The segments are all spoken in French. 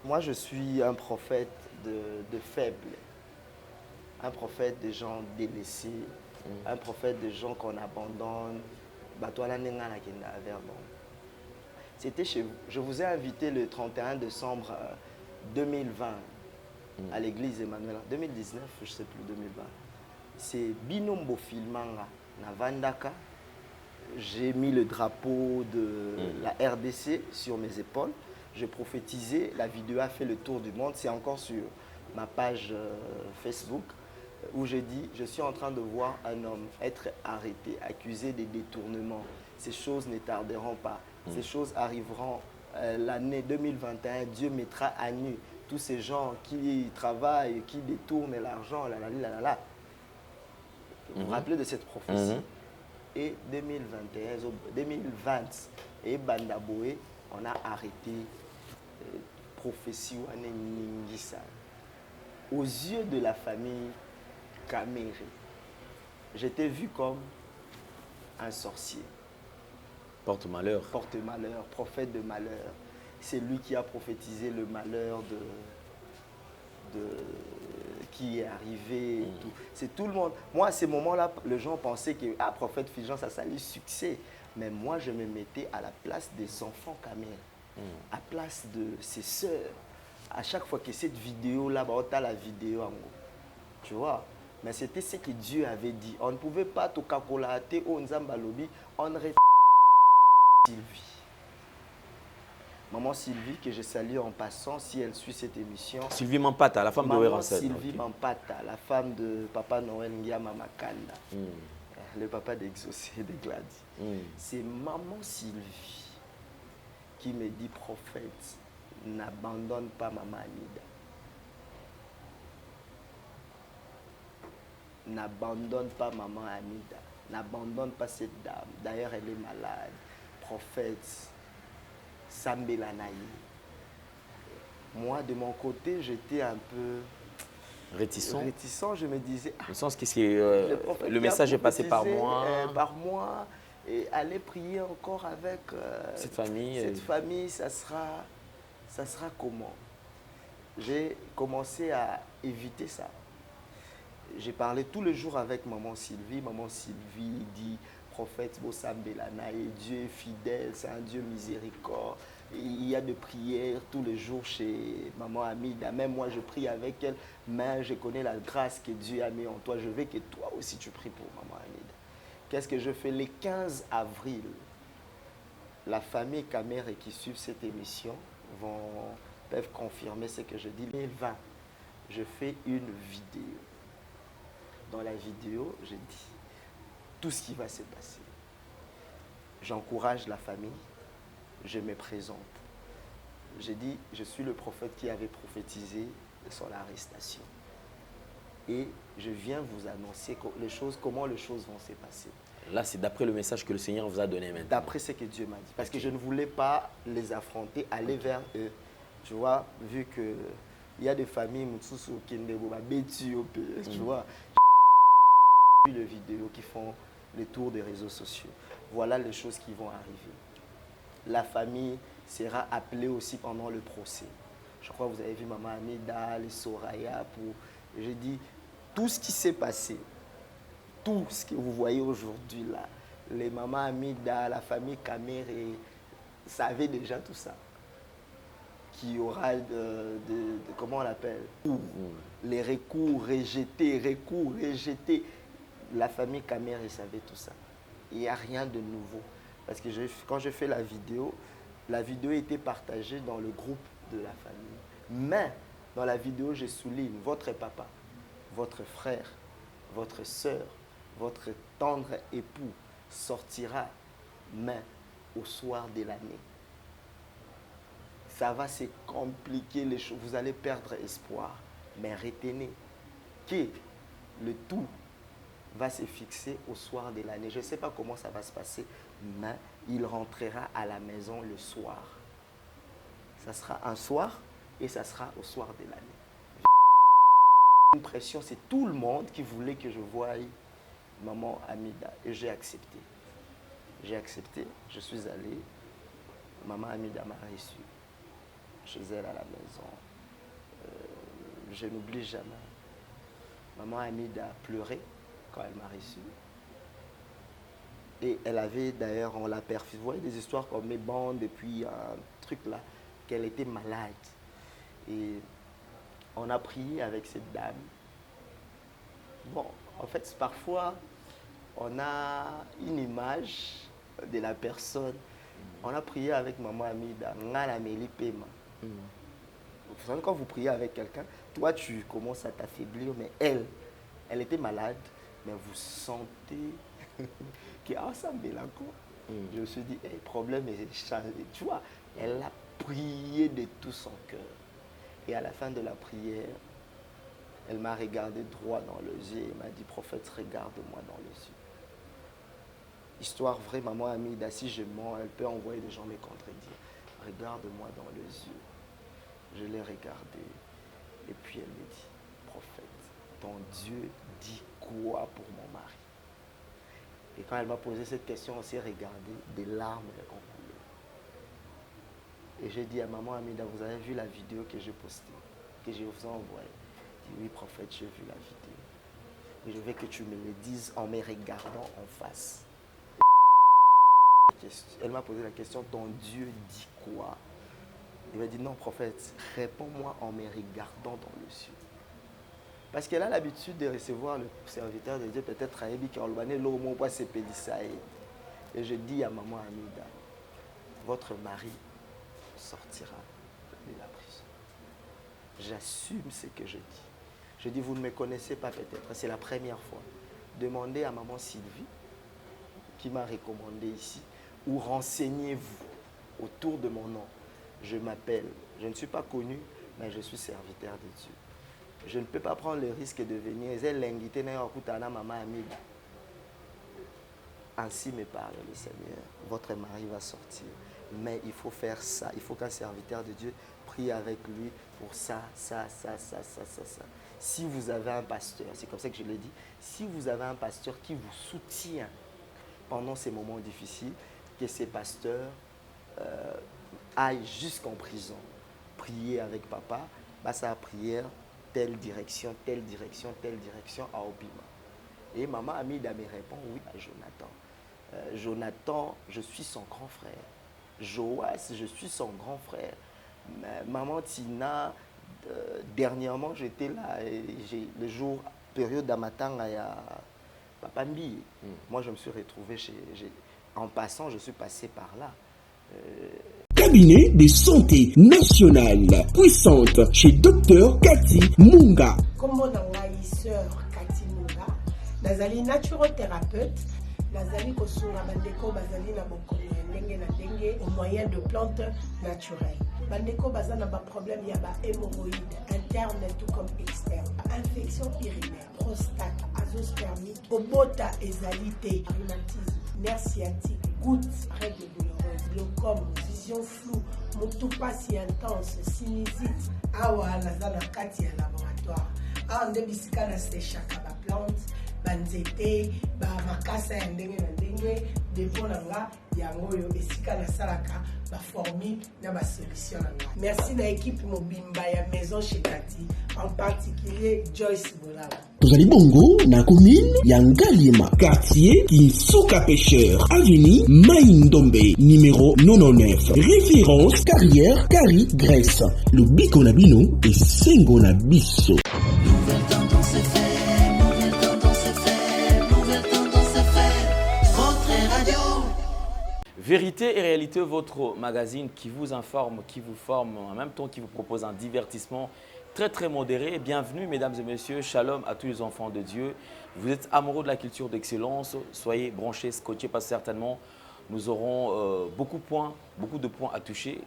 moi, je suis un prophète de faibles, un prophète des gens délaissés, un prophète des gens qu'on abandonne. C'était chez vous. Je vous ai invité le 31 décembre 2020 à l'église Emmanuel. 2019, je ne sais plus, 2020. C'est Binombo Filmanga, Navandaka. J'ai mis le drapeau de la RDC sur mes épaules. Je prophétisais, la vidéo a fait le tour du monde. C'est encore sur ma page Facebook où j'ai dit, je suis en train de voir un homme être arrêté, accusé de détournement. Ces choses ne tarderont pas. Ces choses arriveront l'année 2021. Dieu mettra à nu tous ces gens qui travaillent, qui détournent l'argent. Vous vous rappelez de cette prophétie? Et 2021, 2020, et Bandaboé, on a arrêté prophétie Ningisa. Aux yeux de la famille Kamere, j'étais vu comme un sorcier. Porte-malheur. Porte-malheur, prophète de malheur. C'est lui qui a prophétisé le malheur qui est arrivé. C'est tout le monde. Moi, à ces moments-là, les gens pensaient que prophète Fulgence, ça allait succès. Mais moi, je me mettais à la place des enfants Kamere, à la place de ses sœurs. À chaque fois que cette vidéo-là, on a la vidéo en gros. Tu vois? Mais c'était ce que Dieu avait dit. On ne pouvait pas tout kakolater au Nzambalobi, on aurait Sylvie. Maman Sylvie, que je salue en passant, si elle suit cette émission. Sylvie Mampata, la femme de Wera Sylvie Mampata, la femme de Papa Noël Ngiama Makanda, le papa d'Exaucé de Gladys. C'est maman Sylvie qui me dit, prophète, n'abandonne pas maman Amida. N'abandonne pas maman Amida. N'abandonne pas cette dame. D'ailleurs, elle est malade. Prophète, Sambelanaï. Moi, de mon côté, j'étais un peu réticent. Je me disais, le sens que le message est passé par moi. Par moi. Et aller prier encore avec cette famille. Cette famille, ça sera comment? J'ai commencé à éviter ça. J'ai parlé tous les jours avec maman Sylvie. Maman Sylvie dit, prophète Bossambelanaï, Dieu est fidèle, c'est un Dieu miséricorde. Il y a de prières tous les jours chez maman Amida. Même moi, je prie avec elle, mais je connais la grâce que Dieu a mis en toi. Je veux que toi aussi, tu pries pour maman Amida. Qu'est-ce que je fais? Les 15 avril, la famille Kamere qui suit cette émission peuvent confirmer ce que je dis. 2020, je fais une vidéo. Dans la vidéo, je dis tout ce qui va se passer. J'encourage la famille, je me présente. J'ai dit, je suis le prophète qui avait prophétisé son arrestation. Et je viens vous annoncer comment les choses vont se passer. Là, c'est d'après le message que le Seigneur vous a donné maintenant. D'après ce que Dieu m'a dit. Parce que je ne voulais pas les affronter, aller vers eux. Tu vois, vu qu'il y a des familles, tu vois, les vidéos qui font le tour des réseaux sociaux. Voilà les choses qui vont arriver. La famille sera appelée aussi pendant le procès. Je crois que vous avez vu Maman Amida, les Soraya. J'ai dit, tout ce qui s'est passé, tout ce que vous voyez aujourd'hui là, les Maman Amida, la famille Kamere, savaient déjà tout ça. Qu'il y aura comment on l'appelle, les recours rejetés. La famille Kamere savait tout ça. Il n'y a rien de nouveau. Parce que quand je fais la vidéo était partagée dans le groupe de la famille. Mais dans la vidéo, je souligne votre papa, votre frère, votre soeur, votre tendre époux sortira, mais au soir de l'année. Ça va se compliquer les choses. Vous allez perdre espoir. Mais retenez que le tout va se fixer au soir de l'année. Je ne sais pas comment ça va se passer, mais il rentrera à la maison le soir. Ça sera un soir et ça sera au soir de l'année. Une pression, c'est tout le monde qui voulait que je voie maman Amida et j'ai accepté. J'ai accepté, je suis allé, maman Amida m'a reçu. chez elle à la maison. Je n'oublie jamais. Maman Hamida a pleuré quand elle m'a reçu. Et elle avait d'ailleurs, on l'a perfusé. Vous voyez des histoires comme mes bandes et puis un truc là, qu'elle était malade. Et on a prié avec cette dame. Bon, en fait, parfois, on a une image de la personne. On a prié avec maman Hamida, Ngala Meli Pema. Vous savez, quand vous priez avec quelqu'un, toi, tu commences à t'affaiblir, mais elle était malade, mais vous sentez que ça me là quoi. Je me suis dit, hey, problème est changé. Tu vois, elle a prié de tout son cœur. Et à la fin de la prière, elle m'a regardé droit dans les yeux et m'a dit, prophète, regarde-moi dans les yeux. Histoire vraie, maman Hamida, si je mens, elle peut envoyer des gens me contredire. Regarde-moi dans les yeux. Je l'ai regardée. Et puis elle me dit, prophète, ton Dieu dit quoi pour mon mari? Et quand elle m'a posé cette question, on s'est regardé, des larmes ont coulé. Et j'ai dit à maman Hamida, vous avez vu la vidéo que j'ai postée, que je vous ai envoyée? Elle dit, oui, prophète, j'ai vu la vidéo. Et je veux que tu me le dises en me regardant en face. Elle m'a posé la question, ton Dieu dit quoi? Il m'a dit, non, prophète, réponds-moi en me regardant dans les yeux. Parce qu'elle a l'habitude de recevoir le serviteur de Dieu, peut-être à Ebi qui a l'ouané l'homo pour se pédissaï. Et je dis à maman Hamida, votre mari sortira de la prison. J'assume ce que je dis. Je dis, vous ne me connaissez pas peut-être, c'est la première fois. Demandez à maman Sylvie, qui m'a recommandé ici, ou renseignez-vous autour de mon nom. Je m'appelle, je ne suis pas connu, mais je suis serviteur de Dieu. Je ne peux pas prendre le risque de venir. Ainsi me parle le Seigneur. Votre mari va sortir. Mais il faut faire ça. Il faut qu'un serviteur de Dieu prie avec lui pour ça. Si vous avez un pasteur, c'est comme ça que je l'ai dit, si vous avez un pasteur qui vous soutient pendant ces moments difficiles, que ces pasteurs aillent jusqu'en prison, prier avec papa, sa prière, telle direction, à Obima. Et maman Hamida me répond, oui, à Jonathan. Jonathan, je suis son grand frère. Joas, je suis son grand frère. Maman Tina, dernièrement, j'étais là, le jour, période d'Amatanga, il y a Papa Mbi. Moi, je me suis retrouvé en passant, je suis passé par là. Cabinet de santé nationale puissante chez Dr Cathy Munga. Comment sœur Cathy Munga, nazali naturothérapeute, nazali kosunga bandeko bazali na bokono ndenge na ndenge au moyen de plantes naturelles. Bandeko bazana ba problème ya ba hémorroïdes interne tout comme externe, infection urinaire, prostate, azoospermie, obota ezalité, rhumatisme, nerf sciatique, gouttes, règles douloureuses, glaucome, vision floue, motopathie intense, sinusite. Awa nazana kati ya laboratoire. Awa nde bisika na séchaka ba plante, banzete, ba makasa ya ndenge na ndenge, depo na nga yango yo esika na salaka ba formule na ba solution na nga. Merci na équipe mobimba ya maison chez Cathy, en particulier Joyce Bolaba. Tozali bongo na commune ya Ngalima, quartier Kinsuka Pêcheur, avenue Maïndombe, numéro 99. Référence carrière Kari Grèce. Le biko na bino et sengo na biso. Nouvelle tendance est faite, nouvelle tendance est faite, nouvelle tendance est faite. Votre radio. Vérité et réalité, votre magazine qui vous informe, qui vous forme, en même temps qui vous propose un divertissement très modéré. Bienvenue mesdames et messieurs, shalom à tous les enfants de Dieu. Vous êtes amoureux de la culture d'excellence, soyez branchés, scotchés parce que certainement nous aurons beaucoup de points à toucher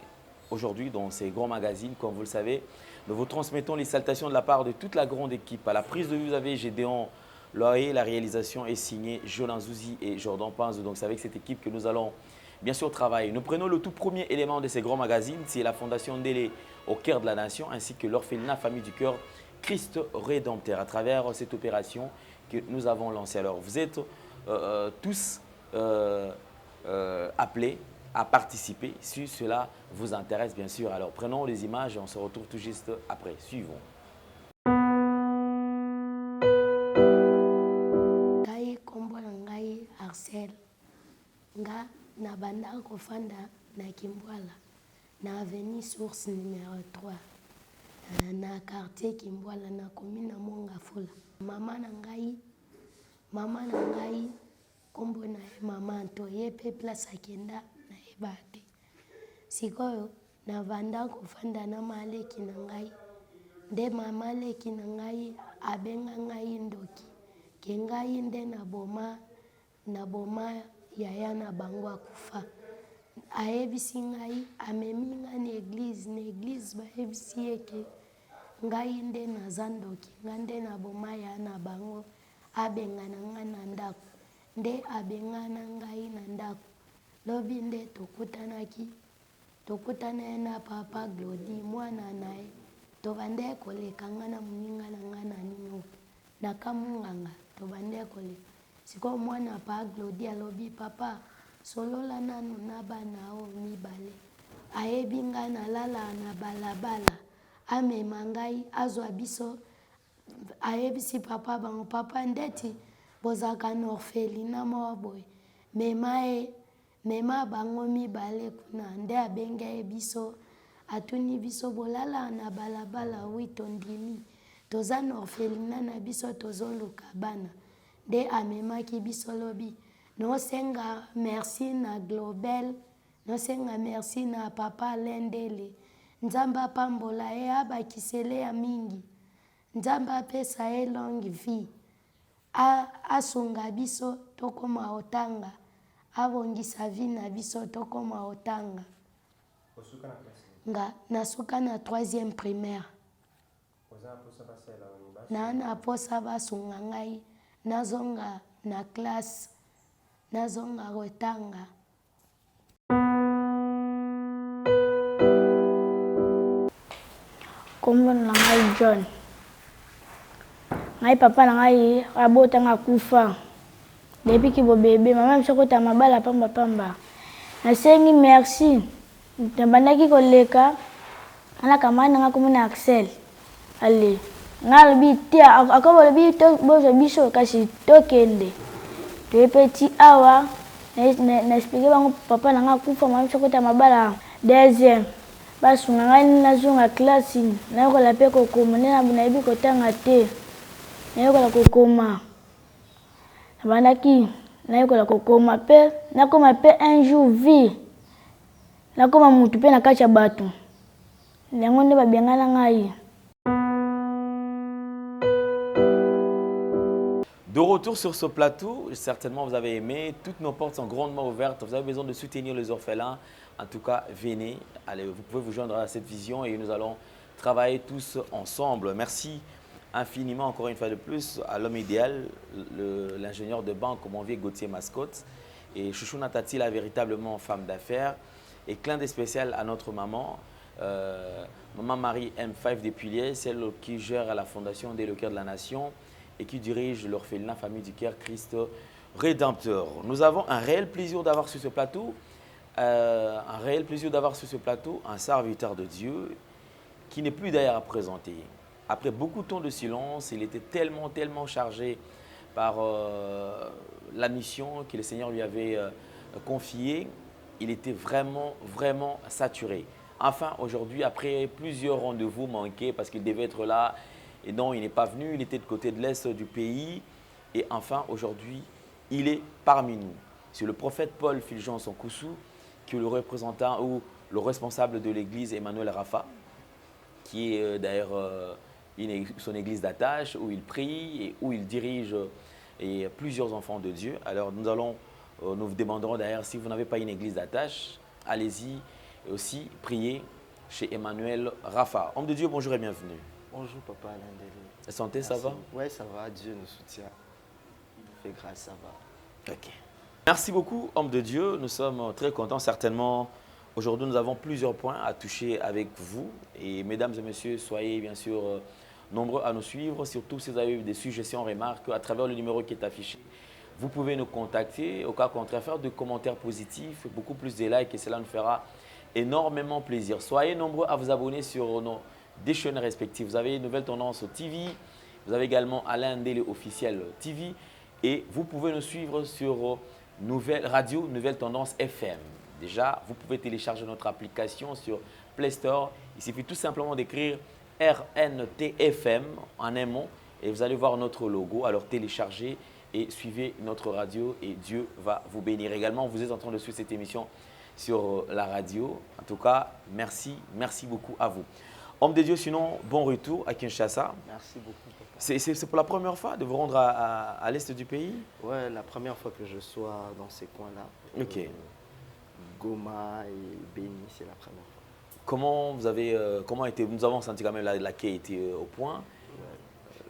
aujourd'hui dans ces grands magazines. Comme vous le savez, nous vous transmettons les salutations de la part de toute la grande équipe. À la prise de vue, vous avez Gédéon Loaé, la réalisation est signée Jolin Zouzi et Jordan Pinzo. Donc c'est avec cette équipe que nous allons bien sûr travailler. Nous prenons le tout premier élément de ces grands magazines, c'est la Fondation Ndélé au cœur de la nation ainsi que l'orphelinat Famille du Cœur Christ Rédempteur à travers cette opération que nous avons lancée. Alors vous êtes tous appelés à participer si cela vous intéresse, bien sûr. Alors, prenons les images et on se retrouve tout juste après. Suivons. Ngai kombo na ngai Arcel nga na banda kofanda na Kimbwala na avenue Source numéro 3 na quartier Kimbwala na commune Mongafula. Mama na ngai kombo na ye mama Anto ye pe place akenda na ebate sikoyo na banda kofanda na maleki na ngai nde mama leki na ngai abenga ngai ndoki ke ngai nde na boma yaya na bango akufa ayebisi ngai amemi ngai na église bayebisi ye ke ngai nde naza ndoki ngai nde na boma yaya na bango abengana ngai na ndako nde abengana ngai na ndako lobi nde tokutana ye na papa Glody mwana na ye tobande koleka ngai na moninga na ngai na nino na kamunganga tobande koleka sikoyo mwana pa Glody alobi papa solola nanu na bana o mibale ayebi ngai nalala na balabala amema ngai azwa biso ayebisi papa bango papa ndeti bozalaka na orphelina moko boye mema bango mibale kuna nde abengi ye biso atuni biso bolala na balabala wi tondimi toza na orphelina na biso tozoluka bana nde amemaki biso lobi nosenga merci na Globel nosenga merci na papa Lendele nzambe apambola ye abakisele ya mingi nzambe apesa ye longue vie asunga biso tokoma otanga abongisa vie na biso tokoma otanga nga nasuka na 3e primaire na posa basunga ngai nazonga na classe nazonga otanga kombo na ngai John ngai papa na ngai abotanga kufa depuis ki bo bébé mama msokota mabala pamba nasengi merci nabandaki koleka ana kamana nga komona Axel ale ngalobi tia akobolobi to bozo biso kasi tokende petit awa na expliquer bango papa na nga kufa mama msokota mabala deuxième basunga ngai nazonga classe nayokola pe kokoma nayebi kotanga te nayokola kokoma nabandaki nayokola kokoma pe nakoma pe un jour vie nakoma mutu pe na kati ya bato yango nde babengana ngai. De retour sur ce plateau, certainement vous avez aimé, toutes nos portes sont grandement ouvertes, vous avez besoin de soutenir les orphelins, en tout cas venez, allez, vous pouvez vous joindre à cette vision et nous allons travailler tous ensemble. Merci infiniment encore une fois de plus à l'homme idéal, l'ingénieur de banque Monvier Gauthier Mascotte et Chouchouna Tati, la véritablement femme d'affaires et clin d'œil spécial à notre maman, maman Marie M5 depuis Liège, celle qui gère la fondation des Le Cœur de la Nation et qui dirige l'orphelinat Famille du Cœur Christ Rédempteur. Nous avons un réel plaisir d'avoir sur ce plateau, un serviteur de Dieu qui n'est plus d'ailleurs à présenter. Après beaucoup de temps de silence, il était tellement chargé par la mission que le Seigneur lui avait confiée. Il était vraiment saturé. Enfin, aujourd'hui, après plusieurs rendez-vous manqués, parce qu'il devait être là, et non, il n'est pas venu, il était de côté de l'Est du pays. Et enfin, aujourd'hui, il est parmi nous. C'est le prophète Paul Fulgence Sonkoussou, qui est le représentant ou le responsable de l'église Emmanuel Rafa, qui est d'ailleurs son église d'attache, où il prie et où il dirige plusieurs enfants de Dieu. Alors nous vous demanderons d'ailleurs, si vous n'avez pas une église d'attache, allez-y aussi prier chez Emmanuel Rafa. Homme de Dieu, bonjour et bienvenue. Bonjour papa Alain Délé. La santé, Merci. ça va? Oui, ça va, Dieu nous soutient. Il nous fait grâce, ça va. Ok. Merci beaucoup, homme de Dieu. Nous sommes très contents. Certainement, aujourd'hui, nous avons plusieurs points à toucher avec vous. Et mesdames et messieurs, soyez bien sûr nombreux à nous suivre. Surtout si vous avez eu des suggestions, remarques, à travers le numéro qui est affiché vous pouvez nous contacter. Au cas contraire, faire de commentaires positifs, beaucoup plus de likes et cela nous fera énormément plaisir. Soyez nombreux à vous abonner sur nos des chaînes respectives. Vous avez Nouvelle Tendance TV, vous avez également Alain Ndele officiel TV et vous pouvez nous suivre sur Nouvelle Tendance FM. Déjà, vous pouvez télécharger notre application sur Play Store. Il suffit tout simplement d'écrire RNTFM en un mot et vous allez voir notre logo. Alors téléchargez et suivez notre radio et Dieu va vous bénir. Également, vous êtes en train de suivre cette émission sur la radio. En tout cas, merci beaucoup à vous. Homme de Dieu, sinon, bon retour à Kinshasa. Merci beaucoup, papa. C'est pour la première fois de vous rendre à l'est du pays? Ouais, la première fois que je sois dans ces coins-là. Ok. Goma et Béni, c'est la première fois. Comment vous avez, nous avons senti quand même l'accueil était au point.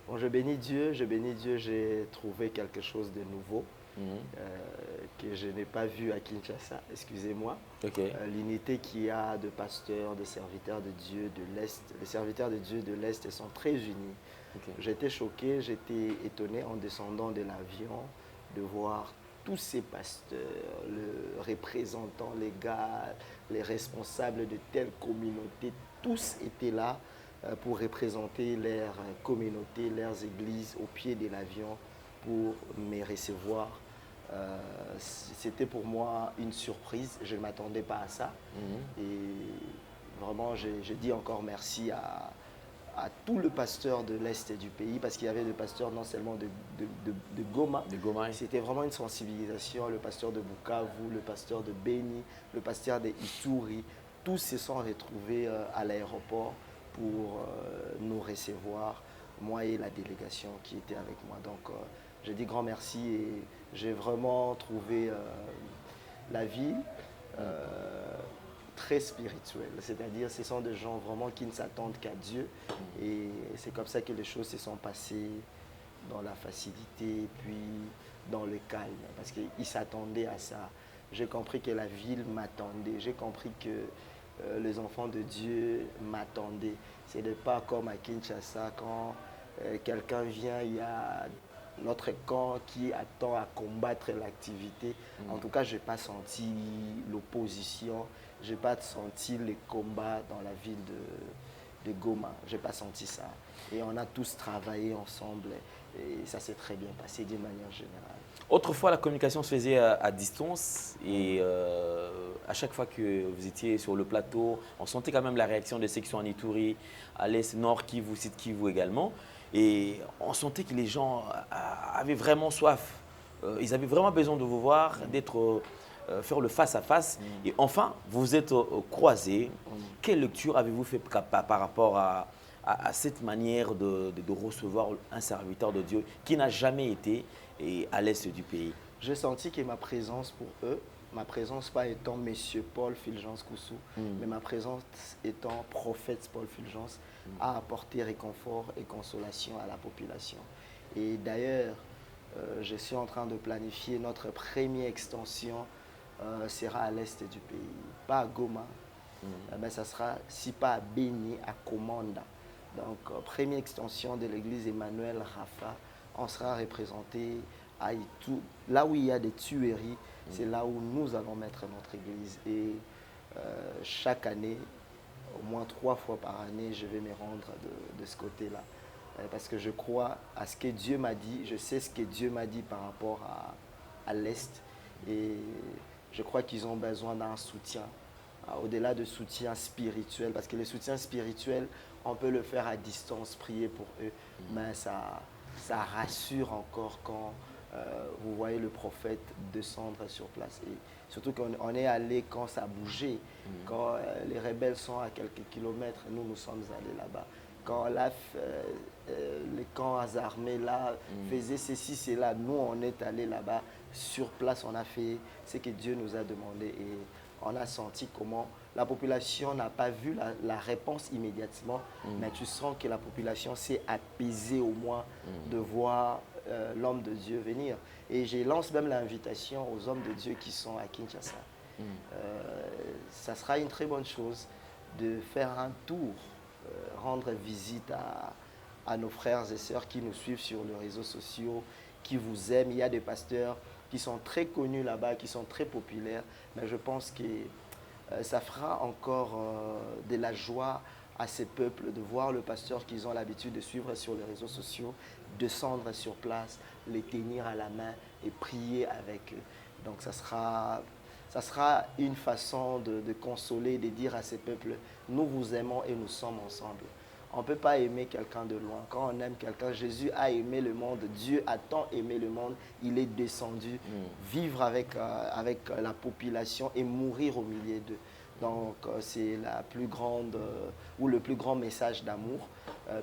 Bon, je bénis Dieu, j'ai trouvé quelque chose de nouveau que je n'ai pas vu à Kinshasa, excusez-moi. Okay. L'unité qu'il y a de pasteurs, de serviteurs de Dieu de l'Est, les serviteurs de Dieu de l'Est sont très unis. Okay. J'étais choqué, j'étais étonné en descendant de l'avion de voir tous ces pasteurs, les représentants, les gars, les responsables de telle communauté, tous étaient là pour représenter leur communauté, leurs églises au pied de l'avion pour me recevoir. C'était pour moi une surprise, je ne m'attendais pas à ça. Et vraiment, je dis encore merci à tout le pasteur de l'Est du pays, parce qu'il y avait des pasteurs non seulement de Goma, c'était vraiment une sensibilisation, le pasteur de Bukavu, le pasteur de Béni, le pasteur de Ituri, tous se sont retrouvés à l'aéroport pour nous recevoir, moi et la délégation qui était avec moi. Donc je dis grand merci et j'ai vraiment trouvé la ville très spirituelle, c'est-à-dire ce sont des gens vraiment qui ne s'attendent qu'à Dieu et c'est comme ça que les choses se sont passées dans la facilité puis dans le calme parce qu'ils s'attendaient à ça. J'ai compris que la ville m'attendait, j'ai compris que les enfants de Dieu m'attendaient. Ce n'est pas comme à Kinshasa quand quelqu'un vient, il y a notre camp qui attend à combattre l'activité. En tout cas, je n'ai pas senti l'opposition, je n'ai pas senti les combats dans la ville de Goma. Je n'ai pas senti ça. Et on a tous travaillé ensemble et ça s'est très bien passé d'une manière générale. Autrefois, la communication se faisait à distance et à chaque fois que vous étiez sur le plateau, on sentait quand même la réaction de ceux qui sont en Ituri, à l'Est, Nord Kivu, Sud Kivu également. Et on sentait que les gens avaient vraiment soif. Ils avaient vraiment besoin de vous voir, faire le face-à-face. Et enfin, vous vous êtes croisés. Quelle lecture avez-vous fait par rapport à cette manière de recevoir un serviteur de Dieu qui n'a jamais été à l'est du pays? J'ai senti que ma présence pour eux, ma présence pas étant Monsieur Paul Fulgence Koussou, mais ma présence étant prophète Paul Fulgence, a apporté réconfort et consolation à la population. Et d'ailleurs, je suis en train de planifier notre première extension sera à l'est du pays, pas à Goma, mais ça sera, si pas à Béni, à Komanda. Donc, première extension de l'église Emmanuel Rafa, on sera représenté à Itu. Là où il y a des tueries, c'est là où nous allons mettre notre église. Et chaque année, au moins 3 fois par année, je vais me rendre de ce côté-là. Parce que je crois à ce que Dieu m'a dit, je sais ce que Dieu m'a dit par rapport à l'Est. Et je crois qu'ils ont besoin d'un soutien, au-delà de soutien spirituel. Parce que le soutien spirituel, on peut le faire à distance, prier pour eux. Mais ça rassure encore quand vous voyez le prophète descendre sur place. Et surtout qu'on est allé quand ça bougeait, quand les rebelles sont à quelques kilomètres, nous sommes allés là-bas. Quand les camps armés là faisaient ceci, cela, nous on est allés là-bas, sur place on a fait ce que Dieu nous a demandé et on a senti comment la population n'a pas vu la réponse immédiatement, mais tu sens que la population s'est apaisée au moins de voir l'homme de Dieu venir. Et je lance même l'invitation aux hommes de Dieu qui sont à Kinshasa. Ça sera une très bonne chose de faire un tour, rendre visite à nos frères et sœurs qui nous suivent sur les réseaux sociaux qui vous aiment. Il y a des pasteurs qui sont très connus là-bas, qui sont très populaires. Mais je pense que ça fera encore de la joie à ces peuples de voir le pasteur qu'ils ont l'habitude de suivre sur les réseaux sociaux, descendre sur place, les tenir à la main et prier avec eux. Donc ça sera une façon de consoler, de dire à ces peuples, nous vous aimons et nous sommes ensemble. On ne peut pas aimer quelqu'un de loin. Quand on aime quelqu'un, Jésus a aimé le monde, Dieu a tant aimé le monde, il est descendu vivre avec la population et mourir au milieu d'eux. Donc c'est la plus grande ou le plus grand message d'amour.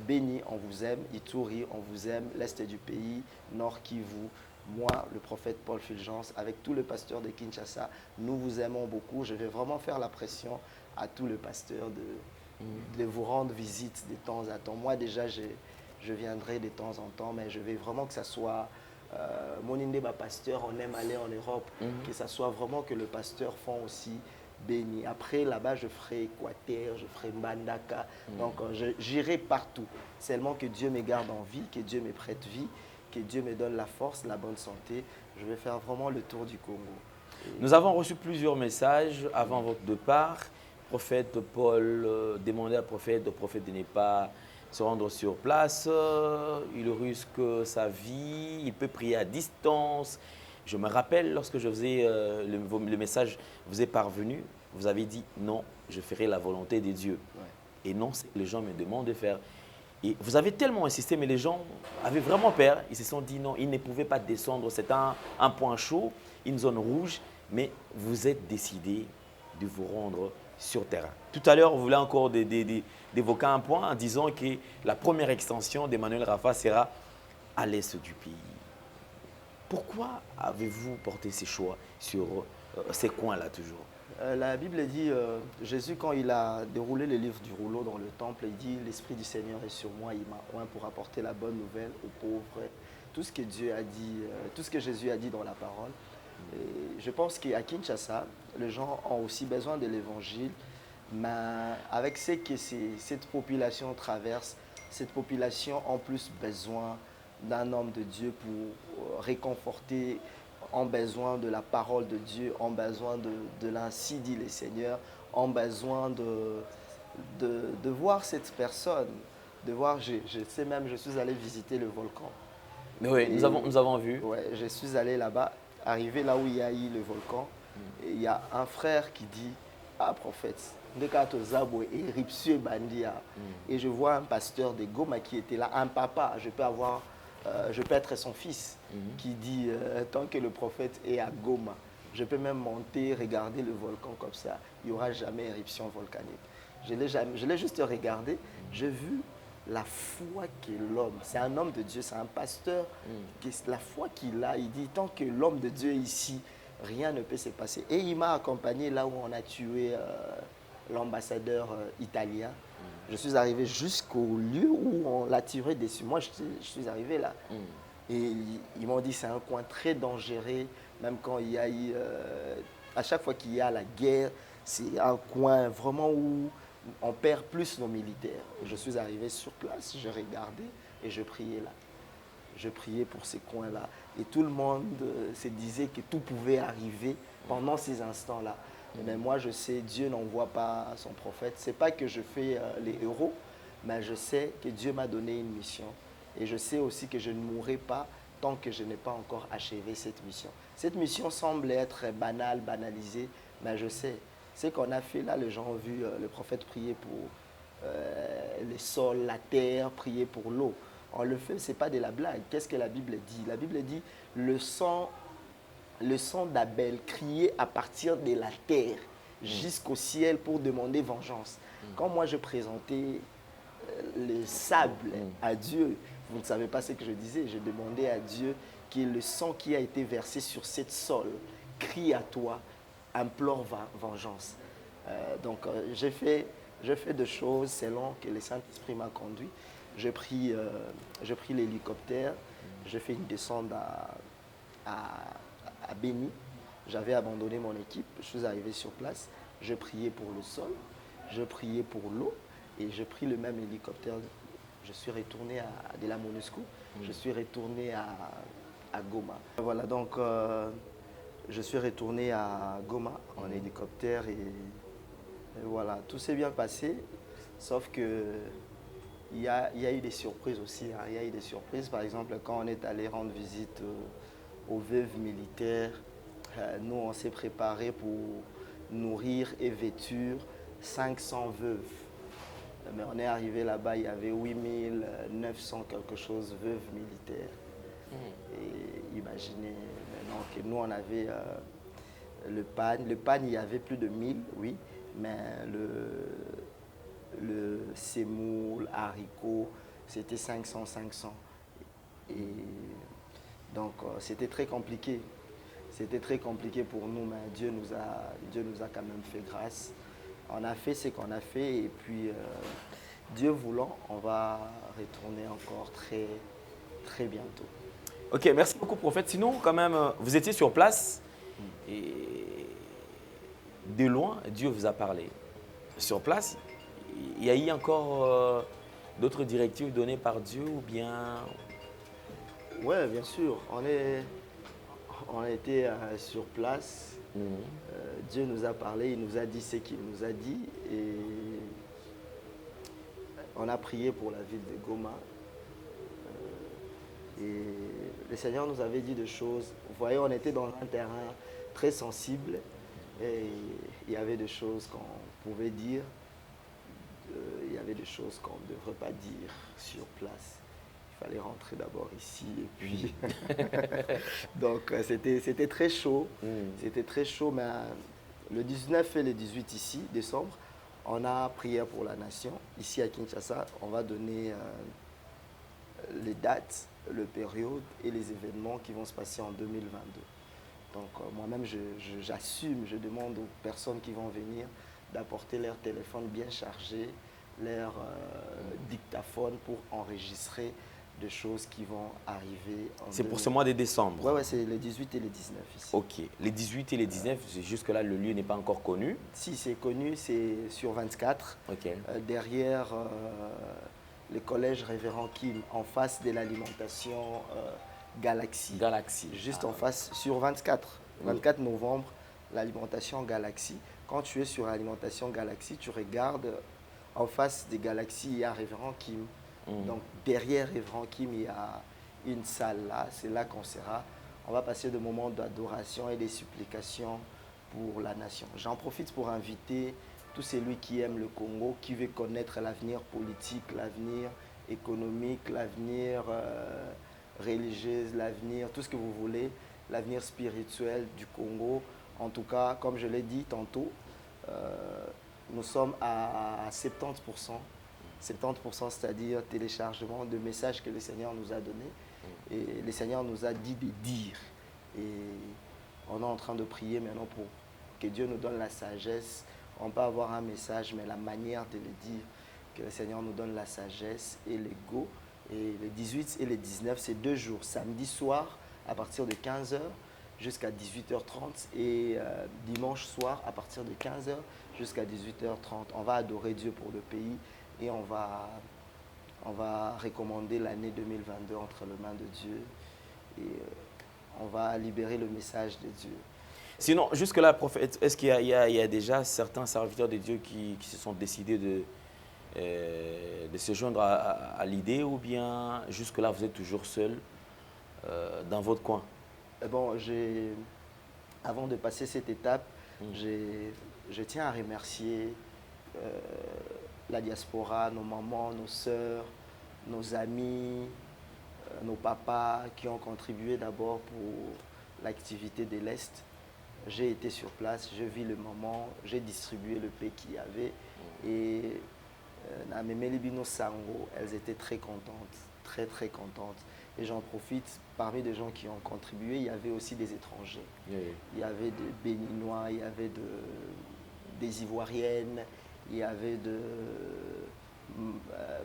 Béni, on vous aime. Ituri, on vous aime. L'Est du pays, Nord Kivu. Moi, le prophète Paul Fulgence, avec tous les pasteurs de Kinshasa, nous vous aimons beaucoup. Je vais vraiment faire la pression à tous les pasteurs de vous rendre visite de temps à temps. Moi déjà, je viendrai de temps en temps, mais je vais vraiment que ça soit Monindeba pasteur, on aime aller en Europe, que ça soit vraiment que le pasteur font aussi béni. Après, là-bas, je ferai Équateur, je ferai Mbandaka, donc j'irai partout. Seulement que Dieu me garde en vie, que Dieu me prête vie, que Dieu me donne la force, la bonne santé. Je vais faire vraiment le tour du Congo. Nous avons reçu plusieurs messages avant votre départ. Prophète Paul demandait au prophète de ne pas se rendre sur place. Il risque sa vie, il peut prier à distance. Je me rappelle, lorsque je faisais le message vous est parvenu, vous avez dit non, je ferai la volonté de Dieu. Ouais. Et non, c'est que les gens me demandent de faire. Et vous avez tellement insisté, mais les gens avaient vraiment peur. Ils se sont dit non, ils ne pouvaient pas descendre. C'est un point chaud, une zone rouge, mais vous êtes décidé de vous rendre sur terrain. Tout à l'heure, vous voulez encore d'évoquer un point en disant que la première extension d'Emmanuel Rafa sera à l'est du pays. Pourquoi avez-vous porté ces choix sur ces coins-là toujours? La Bible dit, Jésus, quand il a déroulé le livre du rouleau dans le temple, il dit, l'Esprit du Seigneur est sur moi, il m'a oint pour apporter la bonne nouvelle aux pauvres. Tout ce que Dieu a dit, tout ce que Jésus a dit dans la parole. Et je pense qu'à Kinshasa, les gens ont aussi besoin de l'évangile, mais avec ce que cette population traverse, cette population a en plus besoin d'un homme de Dieu pour réconforter, ont besoin de la parole de Dieu, ont besoin de l'ainsi dit le Seigneur, ont besoin de voir cette personne, de voir, je sais même, je suis allé visiter le volcan. Mais oui, nous avons vu. Ouais, je suis allé là-bas, arrivé là où il y a eu le volcan, et il y a un frère qui dit, ah prophète, et je vois un pasteur de Goma qui était là, un papa, je peux être son fils, qui dit, tant que le prophète est à Goma, je peux même monter, regarder le volcan comme ça, il n'y aura jamais éruption volcanique. Je l'ai juste regardé, j'ai vu la foi que l'homme, c'est un homme de Dieu, c'est un pasteur, la foi qu'il a, il dit, tant que l'homme de Dieu est ici, rien ne peut se passer. Et il m'a accompagné là où on a tué l'ambassadeur italien. Je suis arrivé jusqu'au lieu où on l'a tiré dessus. Moi, je suis arrivé là. Et ils m'ont dit c'est un coin très dangereux, même quand il y a eu, à chaque fois qu'il y a la guerre, c'est un coin vraiment où on perd plus nos militaires. Je suis arrivé sur place, je regardais et je priais là. Je priais pour ces coins-là. Et tout le monde se disait que tout pouvait arriver pendant ces instants-là. Mais moi, je sais, Dieu n'envoie pas son prophète. Ce n'est pas que je fais les héros, mais je sais que Dieu m'a donné une mission. Et je sais aussi que je ne mourrai pas tant que je n'ai pas encore achevé cette mission. Cette mission semble être banale, banalisée, mais je sais. Ce qu'on a fait là, les gens ont vu le prophète prier pour les sols, la terre, prier pour l'eau. On le fait, ce n'est pas de la blague. Qu'est-ce que la Bible dit? La Bible dit le sang d'Abel criait à partir de la terre jusqu'au ciel pour demander vengeance. Quand moi je présentais le sable à Dieu, vous ne savez pas ce que je disais, je demandais à Dieu que le sang qui a été versé sur cette sol crie à toi, implore vengeance. Donc j'ai fait des choses selon que le Saint-Esprit m'a conduit. J'ai pris l'hélicoptère, j'ai fait une descente à Béni. J'avais abandonné mon équipe, je suis arrivé sur place, je priais pour le sol, je priais pour l'eau et j'ai pris le même hélicoptère. Je suis retourné à de la MONUSCO, je suis retourné à Goma. Voilà, donc je suis retourné à Goma en hélicoptère et voilà, tout s'est bien passé, sauf que il y a eu des surprises aussi. Hein. Il y a eu des surprises, par exemple, quand on est allé rendre visite aux veuves militaires, nous, on s'est préparé pour nourrir et vêtir 500 veuves. Mais on est arrivé là-bas, il y avait 8900 quelque chose veuves militaires. Et imaginez maintenant que nous, on avait le pan. Le pan, il y avait plus de 1000, oui, mais le semoule, haricot, c'était 500. Et donc, c'était très compliqué. C'était très compliqué pour nous, mais Dieu nous a quand même fait grâce. On a fait ce qu'on a fait et puis, Dieu voulant, on va retourner encore très, très bientôt. Ok, merci beaucoup, prophète. Sinon, quand même, vous étiez sur place et de loin, Dieu vous a parlé. Sur place, il y a eu encore d'autres directives données par Dieu ou bien... Oui, bien sûr. On a été sur place. Dieu nous a parlé, il nous a dit ce qu'il nous a dit. Et on a prié pour la ville de Goma. Et le Seigneur nous avait dit des choses. Vous voyez, on était dans un terrain très sensible. Et il y avait des choses qu'on pouvait dire. Il y avait des choses qu'on ne devrait pas dire sur place. Il fallait rentrer d'abord ici et puis... Donc c'était très chaud. C'était très chaud, mais le 19 et le 18 ici, décembre, on a prié pour la nation. Ici à Kinshasa, on va donner les dates, le période et les événements qui vont se passer en 2022. Donc moi-même, j'assume, je demande aux personnes qui vont venir d'apporter leur téléphone bien chargé, leur dictaphone pour enregistrer des choses qui vont arriver. C'est pour ce mois de décembre? Oui, c'est les 18 et les 19 ici. Ok, les 18 et les 19, jusque-là, le lieu n'est pas encore connu? Si, c'est connu, c'est sur 24. Ok. Derrière le collège Révérend Kim, en face de l'alimentation Galaxy. Galaxy. Juste en face, sur 24. 24 novembre, l'alimentation Galaxy. Quand tu es sur l'alimentation Galaxy, tu regardes en face des Galaxy, il y a Révérend Kim. Donc derrière Révérend Kim, il y a une salle là, c'est là qu'on sera. On va passer des moments d'adoration et des supplications pour la nation. J'en profite pour inviter tous celui qui aime le Congo, qui veut connaître l'avenir politique, l'avenir économique, l'avenir religieux, l'avenir, tout ce que vous voulez, l'avenir spirituel du Congo. En tout cas, comme je l'ai dit tantôt, nous sommes à 70%. 70%, c'est-à-dire téléchargement de messages que le Seigneur nous a donnés. Et le Seigneur nous a dit de dire. Et on est en train de prier maintenant pour que Dieu nous donne la sagesse. On peut avoir un message, mais la manière de le dire, que le Seigneur nous donne la sagesse et l'ego. Et les 18 et les 19, c'est 2 jours. Samedi soir, à partir de 15h jusqu'à 18h30. Et dimanche soir, à partir de 15h jusqu'à 18h30. On va adorer Dieu pour le pays. Et on va recommander l'année 2022 entre les mains de Dieu et on va libérer le message de Dieu. Sinon, jusque-là, prophète, est-ce qu'il y a déjà certains serviteurs de Dieu qui se sont décidés de se joindre à l'idée ou bien jusque-là, vous êtes toujours seul dans votre coin? Bon, avant de passer cette étape, je tiens à remercier la diaspora, nos mamans, nos sœurs, nos amis, nos papas qui ont contribué d'abord pour l'activité de l'Est. J'ai été sur place, j'ai vu le moment, j'ai distribué le pain qu'il y avait et Namemeli Bino Sango, elles étaient très contentes, très très contentes. Et j'en profite, parmi les gens qui ont contribué, il y avait aussi des étrangers. Il y avait des Béninois, il y avait des Ivoiriennes, il y avait de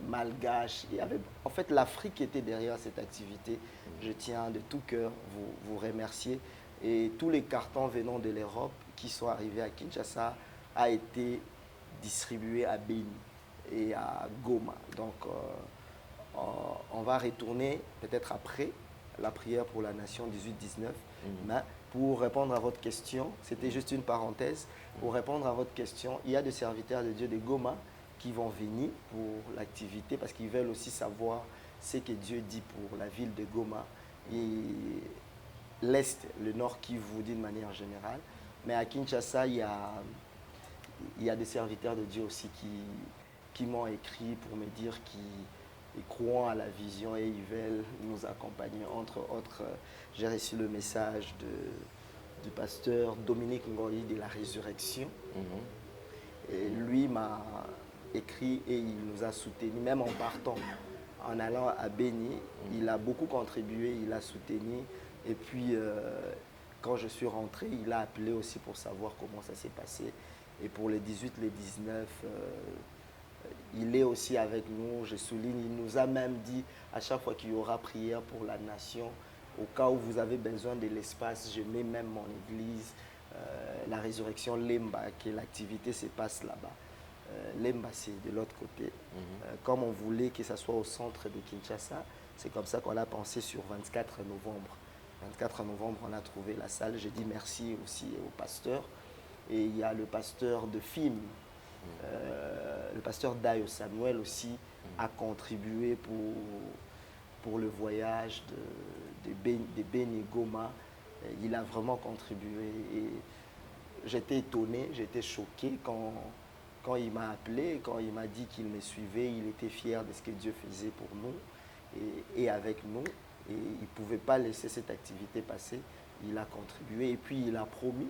Malgaches. En fait, l'Afrique était derrière cette activité. Je tiens de tout cœur vous remercier. Et tous les cartons venant de l'Europe qui sont arrivés à Kinshasa a été distribués à Beni et à Goma. Donc, on va retourner peut-être après la prière pour la nation 18-19. Mais pour répondre à votre question, c'était juste une parenthèse. Pour répondre à votre question, il y a des serviteurs de Dieu de Goma qui vont venir pour l'activité parce qu'ils veulent aussi savoir ce que Dieu dit pour la ville de Goma et l'Est, le Nord Kivu d'une manière générale. Mais à Kinshasa, il y a des serviteurs de Dieu aussi qui m'ont écrit pour me dire qu'ils croient à la vision et ils veulent nous accompagner. Entre autres, j'ai reçu le message du pasteur Dominique Ngoyi de la Résurrection. Et lui m'a écrit et il nous a soutenus, même en partant, en allant à Béni. Il a beaucoup contribué, il a soutenu. Et puis, quand je suis rentré, il a appelé aussi pour savoir comment ça s'est passé. Et pour les 18, les 19, il est aussi avec nous, je souligne. Il nous a même dit, à chaque fois qu'il y aura prière pour la nation, au cas où vous avez besoin de l'espace, je mets même mon église, la résurrection Lemba, que l'activité se passe là-bas. Lemba, c'est de l'autre côté. Comme on voulait que ça soit au centre de Kinshasa, c'est comme ça qu'on a pensé sur 24 novembre. 24 novembre, on a trouvé la salle. J'ai dit merci aussi au pasteur. Et il y a le pasteur de film, le pasteur Dayo Samuel aussi a contribué pour le voyage de Béni Goma. Il a vraiment contribué. Et j'étais étonné, j'étais choqué quand il m'a appelé, quand il m'a dit qu'il me suivait. Il était fier de ce que Dieu faisait pour nous et avec nous. Et il ne pouvait pas laisser cette activité passer. Il a contribué et puis il a promis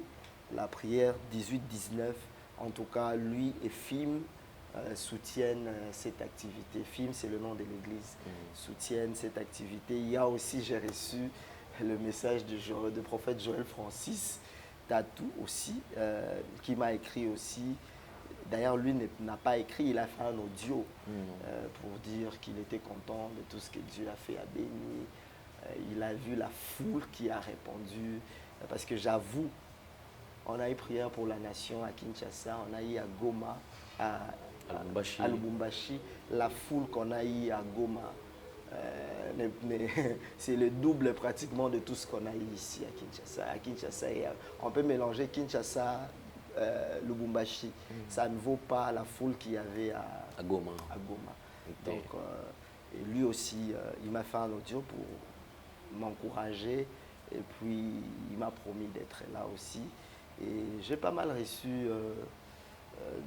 la prière 18-19. En tout cas, lui et FIM soutiennent cette activité. FIM, c'est le nom de l'église, soutiennent cette activité. Il y a aussi, j'ai reçu le message du prophète Joël Francis Tatou aussi, qui m'a écrit aussi. D'ailleurs, lui n'a pas écrit, il a fait un audio pour dire qu'il était content de tout ce que Dieu a fait à Béni. Il a vu la foule qui a répondu. Parce que j'avoue, on a eu prière pour la nation à Kinshasa, on a eu à Goma, à Lubumbashi. La foule qu'on a eu à Goma, c'est le double pratiquement de tout ce qu'on a eu ici à Kinshasa. À Kinshasa, on peut mélanger Kinshasa, Lubumbashi. Ça ne vaut pas la foule qu'il y avait à Goma. Donc, et lui aussi, il m'a fait un audio pour m'encourager et puis il m'a promis d'être là aussi. Et j'ai pas mal reçu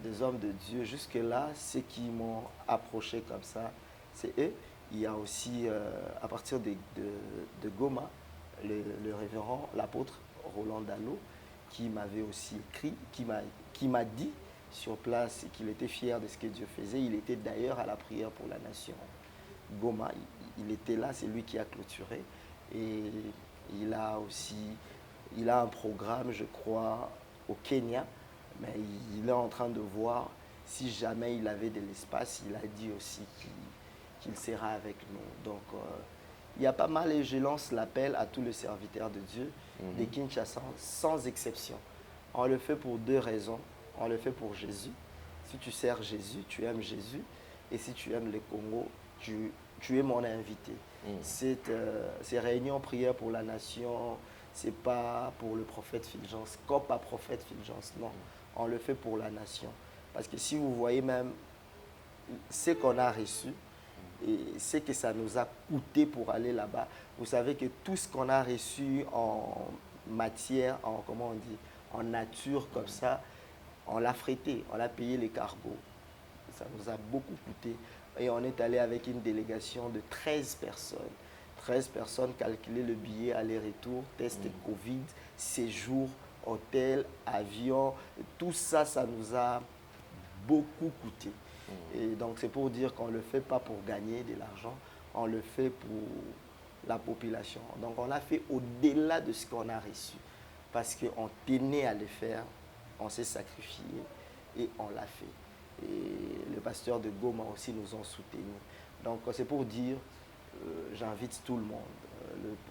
des hommes de Dieu. Jusque-là, ceux qui m'ont approché comme ça, c'est eux. Il y a aussi, à partir de Goma, le révérend, l'apôtre Roland Dallot, qui m'avait aussi écrit, qui m'a dit sur place qu'il était fier de ce que Dieu faisait. Il était d'ailleurs à la prière pour la nation. Goma, il était là, c'est lui qui a clôturé. Et il a un programme, je crois, au Kenya, mais il est en train de voir si jamais il avait de l'espace. Il a dit aussi qu'il sera avec nous. Donc, il y a pas mal, et je lance l'appel à tous les serviteurs de Dieu, des Kinshasa, sans exception. On le fait pour deux raisons. On le fait pour Jésus. Si tu sers Jésus, tu aimes Jésus. Et si tu aimes le Congo, tu es mon invité. Ces réunions prières pour la nation, ce n'est pas pour le prophète Fulgence, comme pas prophète Fulgence, non. On le fait pour la nation. Parce que si vous voyez même ce qu'on a reçu et ce que ça nous a coûté pour aller là-bas, vous savez que tout ce qu'on a reçu en matière, comment on dit, en nature comme ça, on l'a frété, on a payé les cargos. Ça nous a beaucoup coûté. Et on est allé avec une délégation de 13 personnes. 13 personnes, calculer le billet aller-retour, test Covid, séjour, hôtel, avion. Tout ça, ça nous a beaucoup coûté. Et donc, c'est pour dire qu'on ne le fait pas pour gagner de l'argent, on le fait pour la population. Donc, on l'a fait au-delà de ce qu'on a reçu. Parce qu'on tenait à le faire, on s'est sacrifié et on l'a fait. Et le pasteur de Goma aussi nous ont soutenus. Donc c'est pour dire, j'invite tout le monde.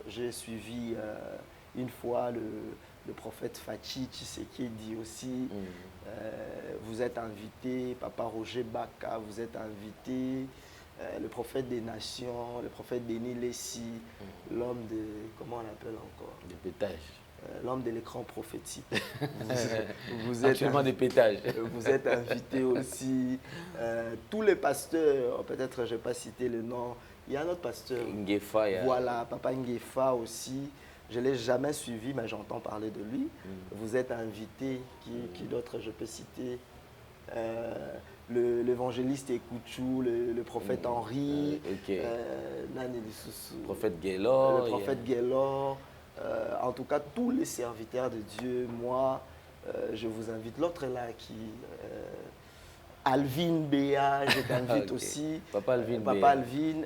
J'ai suivi une fois le prophète Fachi Tshisekedi aussi. Vous êtes invité, Papa Roger Baka, vous êtes invité. le prophète des nations, le prophète Denis Lessi, l'homme de, comment on l'appelle encore? De pétage. L'homme de l'écran prophétique. Vous êtes actuellement des pétages. Vous êtes invité aussi. Tous les pasteurs, peut-être je ne vais pas citer le nom, il y a un autre pasteur. Ngefa. Voilà, Papa Ngefa aussi. Je ne l'ai jamais suivi, mais j'entends parler de lui. Vous êtes invité. Qui d'autre je peux citer? L'évangéliste Ekouchou, le prophète Henri, le prophète Gaylor. Le prophète Gaylor. En tout cas, tous les serviteurs de Dieu, moi, je vous invite. L'autre est là qui... Alvin Béa, je t'invite aussi. Papa Alvin Papa Alvin,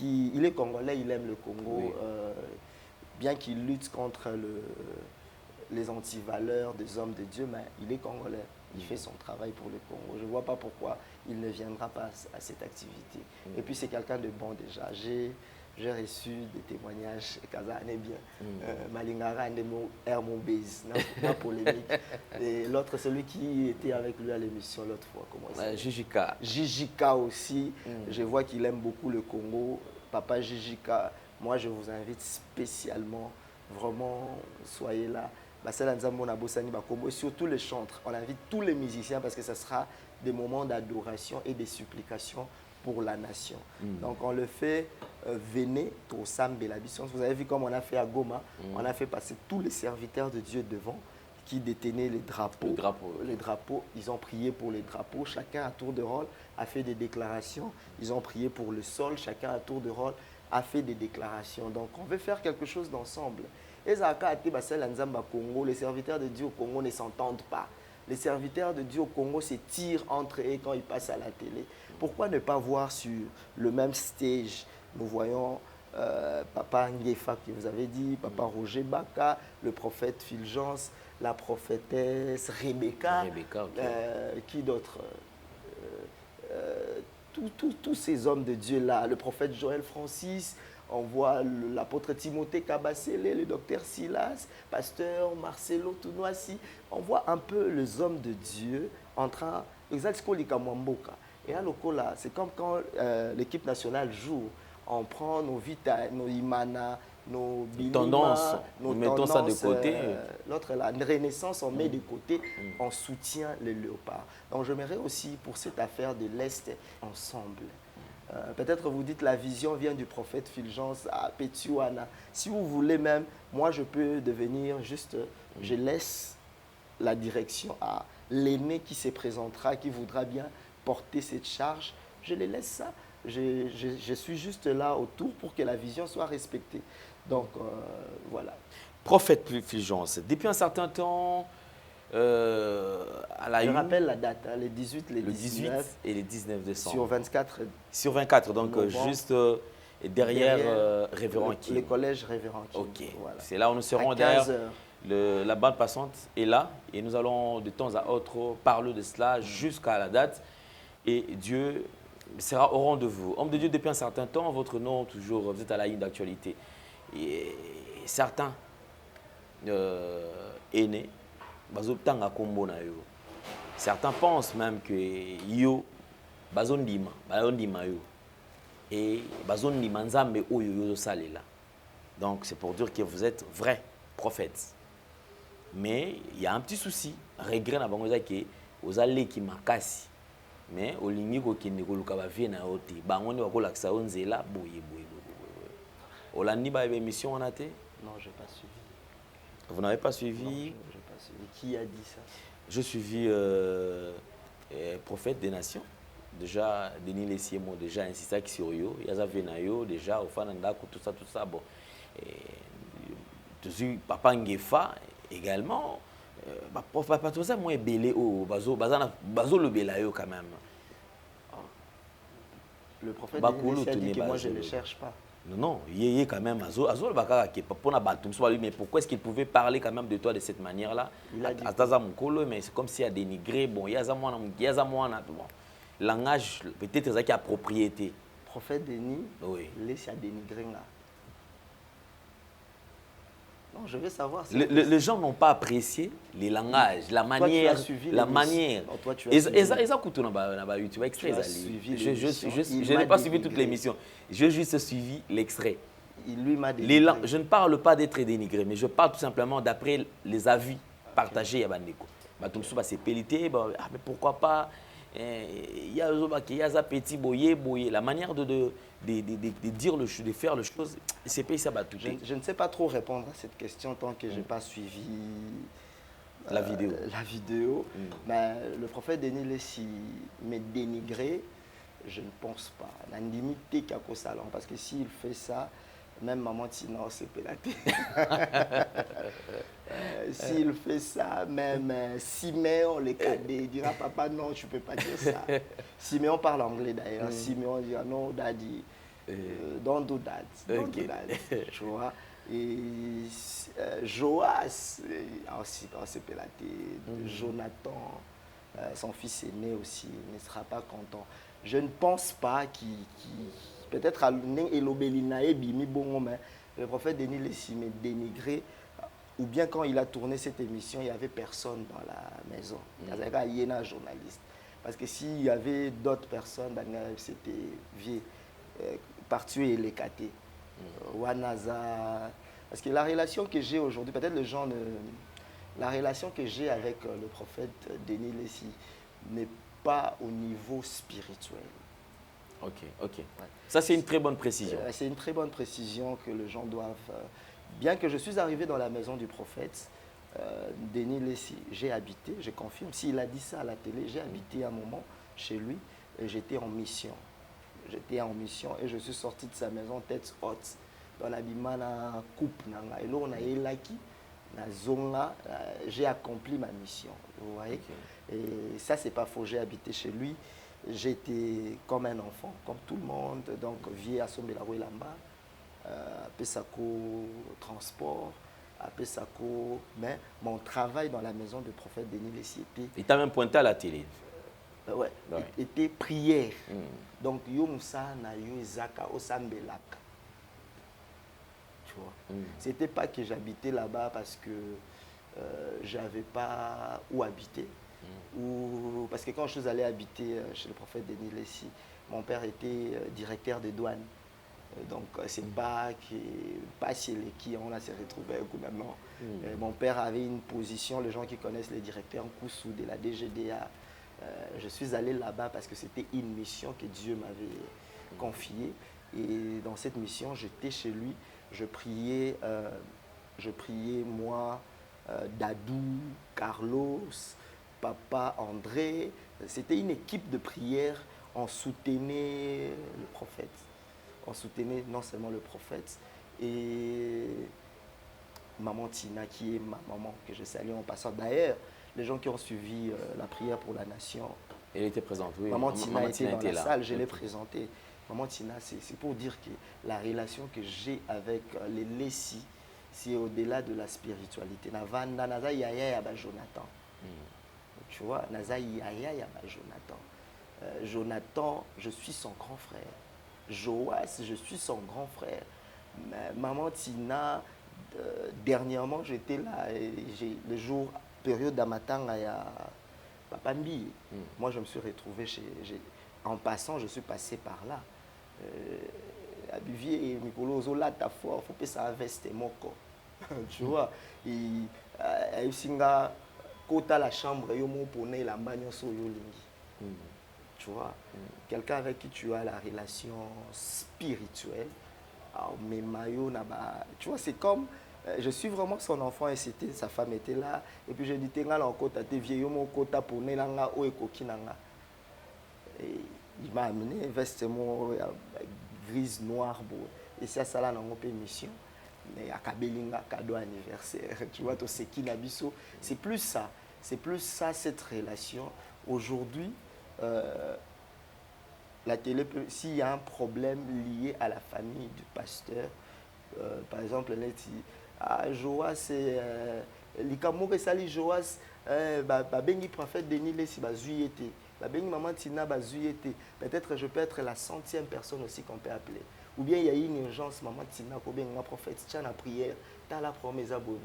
il est congolais, il aime le Congo. Oui. Bien qu'il lutte contre les antivaleurs des hommes de Dieu, mais il est congolais. Il fait son travail pour le Congo. Je ne vois pas pourquoi il ne viendra pas à cette activité. Et puis c'est quelqu'un de bon déjà. J'ai reçu des témoignages, Kazane bien, Malingara mon base, pas polémique. Et l'autre, celui qui était avec lui à l'émission l'autre fois, comment il s'appelle? Jijika. Jijika aussi, je vois qu'il aime beaucoup le Congo. Papa Jijika, moi je vous invite spécialement, vraiment, soyez là. Et surtout les chantres, on invite tous les musiciens parce que ce sera des moments d'adoration et de supplication pour la nation. Donc on le fait, venez au Sam de la Bisson. Vous avez vu comme on a fait à Goma, on a fait passer tous les serviteurs de Dieu devant qui détenaient les drapeaux. Les drapeaux, ils ont prié pour les drapeaux, chacun à tour de rôle a fait des déclarations. Ils ont prié pour le sol, chacun à tour de rôle a fait des déclarations. Donc on veut faire quelque chose d'ensemble. Les serviteurs de Dieu au Congo ne s'entendent pas. Les serviteurs de Dieu au Congo se tirent entre eux quand ils passent à la télé. Pourquoi ne pas voir sur le même stage? Nous voyons Papa Ngefa qui vous avez dit, Papa Roger Baka, le prophète Fulgence, la prophétesse Rebecca, qui d'autre? Tous ces hommes de Dieu-là, le prophète Joël Francis, on voit l'apôtre Timothée Kabasele, le docteur Silas, pasteur Marcelo Tounoisi. On voit un peu les hommes de Dieu en train... Et à Lokola, c'est comme quand l'équipe nationale joue. On prend nos Vita, nos Imana, nos tendances, nous mettons ça de côté. L'autre, la Renaissance, on met de côté, on soutient les léopards. Donc j'aimerais aussi pour cette affaire de l'Est ensemble. Peut-être vous dites la vision vient du prophète Fulgence à Petioana. Si vous voulez même, moi je peux devenir juste, je laisse la direction à l'aîné qui se présentera, qui voudra bien porter cette charge. Je les laisse ça. Je suis juste là autour pour que la vision soit respectée. Donc voilà. Prophète Fulgence, depuis un certain temps, je rappelle la date, hein, les 18, les 19 et les 19 décembre. Sur 24. Sur 24, donc juste derrière Révérend Kim. Le collège Révérend Kim. Ok, voilà. C'est là où nous serons derrière. La bande passante est là et nous allons de temps à autre parler de cela jusqu'à la date. Et Dieu sera au rendez-vous. Homme de Dieu, depuis un certain temps, votre nom, toujours, vous êtes à la ligne d'actualité. Et certains aînés, certains pensent même que yo, bazondima yo, et bazondima nzambe oyo yo salela. Donc c'est pour dire que vous êtes vrai prophète. Mais il y a un petit souci, regret na bango que aux allées qui makasi. Mais au ligne ko kende ko luka ba vie na yote bango ne ko lakisa onzela boye. Olandi ba émission on a été? Non, je n'ai pas suivi. Vous n'avez pas suivi? Non, je n'ai pas suivi. Qui a dit ça? Je suivi prophète des nations. Déjà, Denis Lessier m'a déjà insisté sur eux. Il y a Venayo, déjà, au Fananda, tout ça. Bon. Et Papa Ngefa également. Papa, tout ça, moi, belé au Bazo le Belayo quand même. Le prophète Denis Lessier a dit que moi, je ne le cherche pas. Non, il est quand même mais pourquoi est-ce qu'il pouvait parler quand même de toi de cette manière-là? Il a dit mais c'est comme s'il a dénigré, bon, il y a langage peut-être qui a propriété. Prophète Denis, oui. Lessier a dénigré là. Non, je veux savoir. Les gens n'ont pas apprécié les langages, la manière. La manière. Non, toi, tu as suivi. YouTube extrait. Tu as suivi Je n'ai pas suivi toute l'émission. J'ai juste suivi l'extrait. Il lui m'a dénigré. Je ne parle pas d'être dénigré, mais je parle tout simplement d'après les avis partagés à Bandeko. C'est pélité, mais pourquoi pas? Il y a un petit boyer. La manière de dire de faire les choses, c'est pas ça. Je ne sais pas trop répondre à cette question tant que je n'ai pas suivi la vidéo. Mais le prophète Denis Lessi m'est dénigré, je ne pense pas. La limité qu'au salon, parce que s'il fait ça, même maman Tina c'est pélaté. S'il fait ça, même Siméon, les cadets, il dira papa non, tu ne peux pas dire ça. Siméon parle anglais d'ailleurs. Siméon dira non, daddy, don't do that. Don't do that. Tu vois. Et Joas, aussi c'est pélaté. Jonathan, son fils aîné aussi, ne sera pas content. Je ne pense pas qu'il peut-être à l'obélinae bimi bon, mais le prophète Denis Lessi m'est dénigré, ou bien quand il a tourné cette émission, il n'y avait personne dans la maison. Il y avait un journaliste. Parce que s'il y avait d'autres personnes, c'était vieux, partu et l'écaté. Wanaza. Parce que la relation que j'ai aujourd'hui, peut-être les gens la relation que j'ai avec le prophète Denis Lessi n'est pas au niveau spirituel. Ok. Ouais. Ça, c'est une très bonne précision. C'est une très bonne précision que les gens doivent... bien que je suis arrivé dans la maison du prophète, Denis Lessi, j'ai habité, je confirme, s'il a dit ça à la télé, j'ai habité un moment chez lui et j'étais en mission. J'étais en mission et je suis sorti de sa maison tête haute. Dans la bimana coupe, et là on a élaki, j'ai accompli ma mission. Vous voyez? Et ça, c'est pas faux, j'ai habité chez lui. J'étais comme un enfant, comme tout le monde, donc vieux à Sombelaroui Lamba, à Pesako transport, à Pesako, mais mon travail dans la maison du prophète Denis Lessi était... Il t'a même pointé à la télé. Ouais. Était prière. Donc, Yomoussa na Yuzaka Osambelaka. Tu vois. C'était pas que j'habitais là-bas parce que j'avais pas où habiter. Ou parce que quand je suis allé habiter chez le prophète Denis Lessi, mon père était directeur des douanes. Donc c'est pas chez les qui on s'est retrouvé maintenant. Mon père avait une position, les gens qui connaissent les directeurs Koussou de la DGDA. Je suis allé là-bas parce que c'était une mission que Dieu m'avait confiée. Et dans cette mission, j'étais chez lui, je priais moi, Dadou, Carlos, Papa André. C'était une équipe de prière. On soutenait le prophète. On soutenait non seulement le prophète et maman Tina, qui est ma maman, que je salue en passant. D'ailleurs, les gens qui ont suivi la prière pour la nation. Elle était présente, oui. Maman Tina était dans la salle, je l'ai présentée. Maman Tina, c'est pour dire que la relation que j'ai avec les Lessi, c'est au-delà de la spiritualité. Naza yaya yaba Jonathan. Tu vois, Naza yaya yaba Jonathan. Jonathan, je suis son grand frère. Joas, je suis son grand frère. Maman Tina, dernièrement, j'étais là, le jour, période d'Amatanga, il y a Papambi. Moi, je me suis retrouvé en passant, je suis passé par là. À Buvier, Mikolo Zola, ta fort, il faut que ça investe mon corps. Tu vois, il y a kota la chambre, il y a mon poney, la bagnon sur Yolingi. Tu vois, quelqu'un avec qui tu as la relation spirituelle, mais maillot, tu vois, c'est comme, je suis vraiment son enfant et sa femme était là, et puis je dis, t'es là en côte, t'es vieillot, mon côte, pour ne langa, ou ekokinanga. Et il m'a amené, vestement, grise, noire, et ça, ça là, dans mon émission. Mais à Kabelinga, cadeau anniversaire, tu vois, tout ce qui n'abisso, c'est plus ça, cette relation. Aujourd'hui, la télé, s'il y a un problème lié à la famille du pasteur, par exemple, elle dit, Joas, c'est l'ikamour sali Joas, bengi prophète Denis Lessi, bengi maman Tina, peut-être je peux être la 100e personne aussi qu'on peut appeler. ou bien il y a une urgence, maman Tina, ou bien un prophète, tiens la prière, tu as la promesse, vous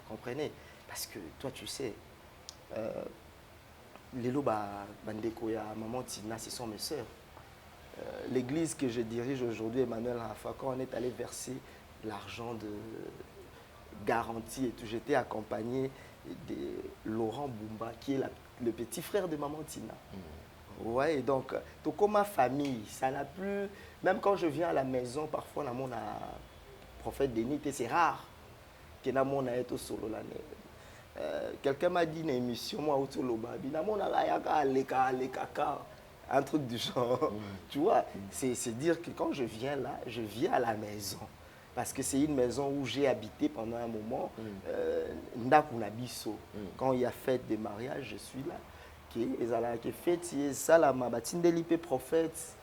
comprenez? Parce que toi, tu sais, les bandeko ya maman Tina, ce sont mes sœurs. L'église que je dirige aujourd'hui, Emmanuel Rafa, quand on est allé verser l'argent de garantie et tout, j'étais accompagné de Laurent Bumba, qui est le petit frère de maman Tina. Ouais, et donc, comme ma famille, ça n'a plus... Même quand je viens à la maison, parfois, on a prophète Denis, c'est rare que on a été solo l'année. Quelqu'un m'a dit une émission, moi, au Toloba, un truc du genre. Tu vois, c'est dire que quand je viens là, je viens à la maison. Parce que c'est une maison où j'ai habité pendant un moment. Quand il y a fête de mariage, je suis là. Qui fête, ça là, ma batindelipe prophète,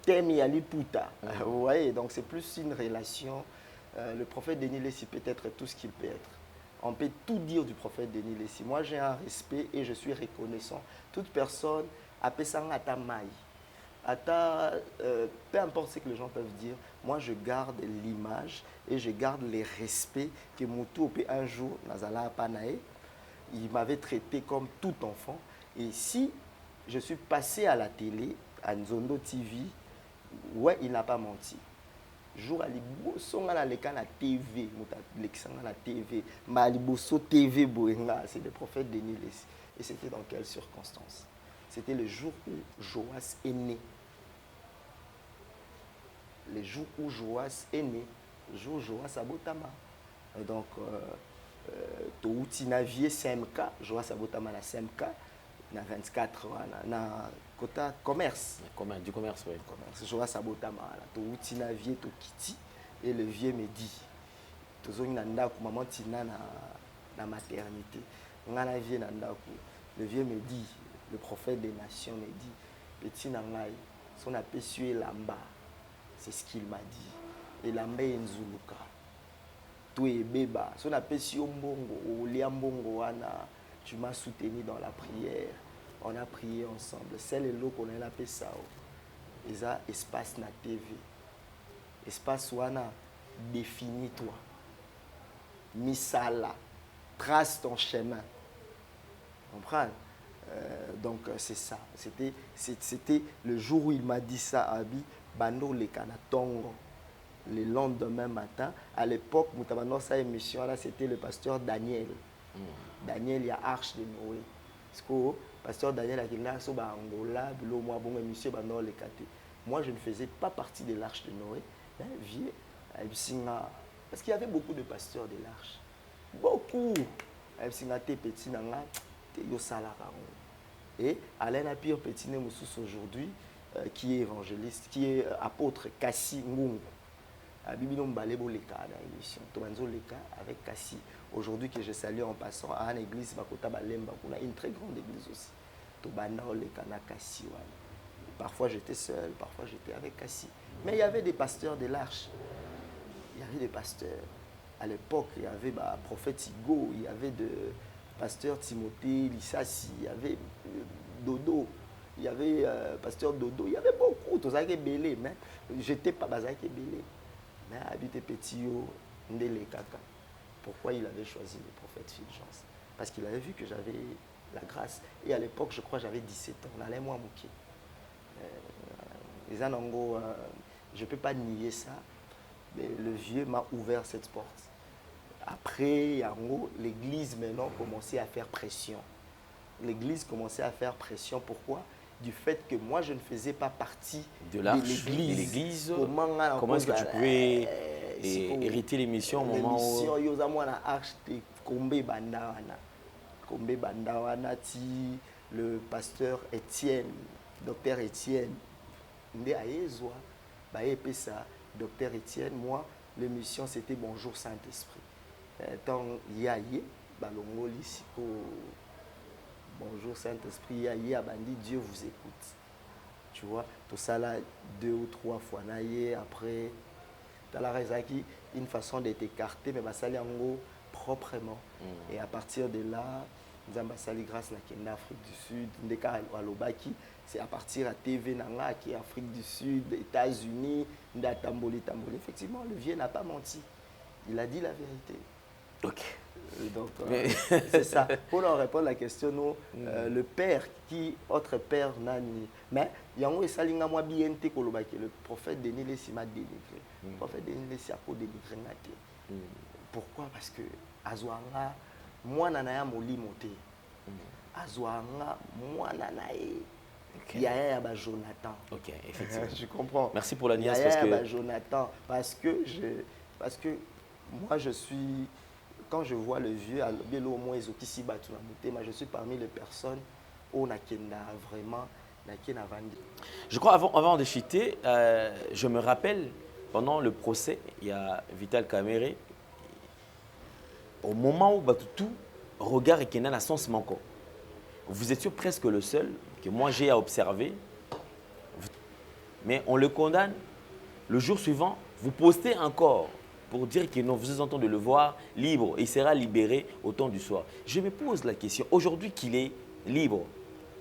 thème yali puta. Vous voyez, donc c'est plus une relation. Le prophète Denis Lessi peut être tout ce qu'il peut être. On peut tout dire du prophète Denis Lessi. Moi, j'ai un respect et je suis reconnaissant. Toute personne appelle ça un maï. Peu importe ce que les gens peuvent dire, moi je garde l'image et je garde les respects que Moutou un jour, Nazala Panae, il m'avait traité comme tout enfant. Et si je suis passé à la télé, à Nzondo TV, ouais, il n'a pas menti. Jour à l'Iboso, à la TV, la TV, mais à l'Iboso TV, c'est le prophète Denis Lessi. Et c'était dans quelles circonstances? C'était le jour où Joas est né. Le jour où Joas est né, le jour où Joas a Botama. Et donc, Touti Navier CMK, Joas a Botama la CMK, na 24 na quota commerce. Du commerce, oui. Joas a Botama, Touti Navier, Tokiti, et le vieux me dit, Tozo Nanda, maman Tina na maternité. Le vieux me dit, le prophète des nations me dit, petit nangai, son aperçu lamba, c'est ce qu'il m'a dit. Et lamba est nzuluka. Tout est béba. Son aperçu mbongo, liambongo wana, tu m'as soutenu dans la prière. On a prié ensemble. C'est le lot qu'on a appelé ça. Et ça, espace na TV. Espace wana, définis-toi. Misala, trace ton chemin. Comprends? Donc c'est ça. C'était le jour où il m'a dit ça à Abi, Bando le Kanatongo. Le lendemain matin, à l'époque, nous sa émission là, c'était le pasteur Daniel. Daniel, il y a Arche de Noé. Parce que le pasteur Daniel a dit là, so ba Angola, bilo moi bon émission Bando le Kate. Moi, je ne faisais pas partie de l'Arche de Noé. Vieux, parce qu'il y avait beaucoup de pasteurs de l'Arche. Beaucoup. Et Alain Apir Petiné Moussous aujourd'hui, qui est évangéliste, qui est apôtre Kassi Ngungu. Bibinom Balebo Leka dans l'émission. Tomanzo Leka avec Kassi. Aujourd'hui, que je salue en passant à une église, Bakota Balemba, on a une très grande église aussi. Tobana Leka na Kassi. Parfois j'étais seul, parfois j'étais avec Kassi. Mais il y avait des pasteurs de l'Arche. Il y avait des pasteurs. À l'époque, il y avait prophète Igo, il y avait de pasteur Timothée, Lissassi, il y avait Dodo, il y avait pasteur Dodo, il y avait beaucoup. Tous les belé, mais j'étais pas bazaki belé. Mais habité petit Ndele Kaka. Pourquoi il avait choisi le prophète Fulgence? Parce qu'il avait vu que j'avais la grâce. Et à l'époque, je crois que j'avais 17 ans. On allait moi mouquer. Les Anango, je ne peux pas nier ça. Mais le vieux m'a ouvert cette porte. Après, l'église maintenant commençait à faire pression. L'église commençait à faire pression. Pourquoi? Du fait que moi, je ne faisais pas partie de l'église. Comment est-ce que tu pouvais hériter l'émission au moment où... Le pasteur Étienne, docteur Étienne, docteur Étienne, moi, l'émission c'était Bonjour Saint-Esprit. Tant Yaye, Balongo Lissiko, Bonjour Saint-Esprit, Yaye, Abandi, Dieu vous écoute. Tu vois, tout ça là, 2 ou 3 fois, Naye, après, dans la Rezaki, une façon d'être écarté, mais ça allait en gros proprement. Et à partir de là, Nzamba sali grâce na Kenya, Afrique du Sud, ndeka alobaki, c'est à partir à TV Nanga qui est Afrique du Sud, États-Unis, Ndatamboli Tamboli. Effectivement, le vieux n'a pas menti. Il a dit la vérité. Ok. Donc, c'est ça. Pour leur répondre à la question, nous, le père qui, autre père, nani. Mais, il y a un salinga moi bien te kolobaki. Le prophète Denis Lessi m'a délivré. Le prophète Denis Lessi a pas délivré ngate. Pourquoi? Parce que Azwanga, moi nanaya moli moté. Azwanga, moi nanaye. Il y a un Jonathan. Ok, effectivement. Je comprends. Merci pour la nuance. Il y a un Jonathan. Parce que moi je suis. Quand je vois le vieux, je suis parmi les personnes où on a vraiment. Je crois avant de chuter, je me rappelle pendant le procès, il y a Vital Kamere. Au moment où Batutu regarde Kenan à sens manquant, vous étiez presque le seul que moi j'ai à observer. Mais on le condamne. Le jour suivant, vous postez encore pour dire que non, vous êtes en train de le voir libre. Il sera libéré au temps du soir. Je me pose la question, aujourd'hui qu'il est libre,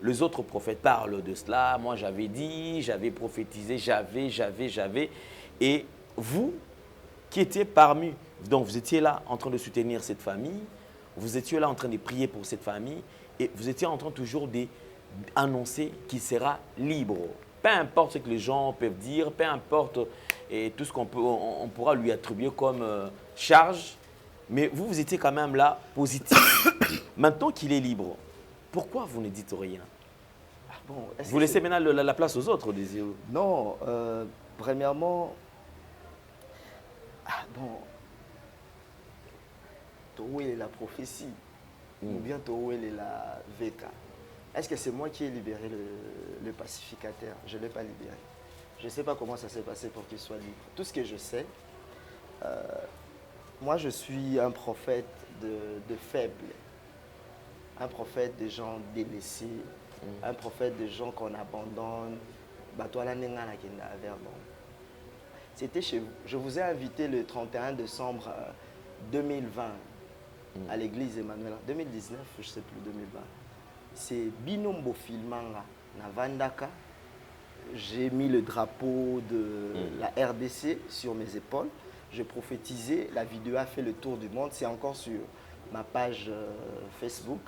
les autres prophètes parlent de cela. Moi, j'avais dit, j'avais prophétisé, j'avais. Et vous, qui étiez parmi, donc vous étiez là en train de soutenir cette famille, vous étiez là en train de prier pour cette famille, et vous étiez en train toujours d'annoncer qu'il sera libre. Peu importe ce que les gens peuvent dire, peu importe et tout ce qu'on pourra lui attribuer comme charge, mais vous étiez quand même là, positif. Maintenant qu'il est libre, pourquoi vous ne dites rien? Bon, vous laissez maintenant la place aux autres, désir? Non, premièrement, où est la prophétie ou bien où est la VK? Est-ce que c'est moi qui ai libéré le pacificateur? Je ne l'ai pas libéré. Je ne sais pas comment ça s'est passé pour qu'il soit libre. Tout ce que je sais, moi je suis un prophète de faibles, un prophète des gens délaissés, un prophète des gens qu'on abandonne. C'était chez vous. Je vous ai invité le 31 décembre 2020 à l'église Emmanuel. 2019, je ne sais plus, 2020. C'est Binombo Filmanga, Navandaka. J'ai mis le drapeau de la RDC sur mes épaules. Je prophétisais, la vidéo a fait le tour du monde. C'est encore sur ma page Facebook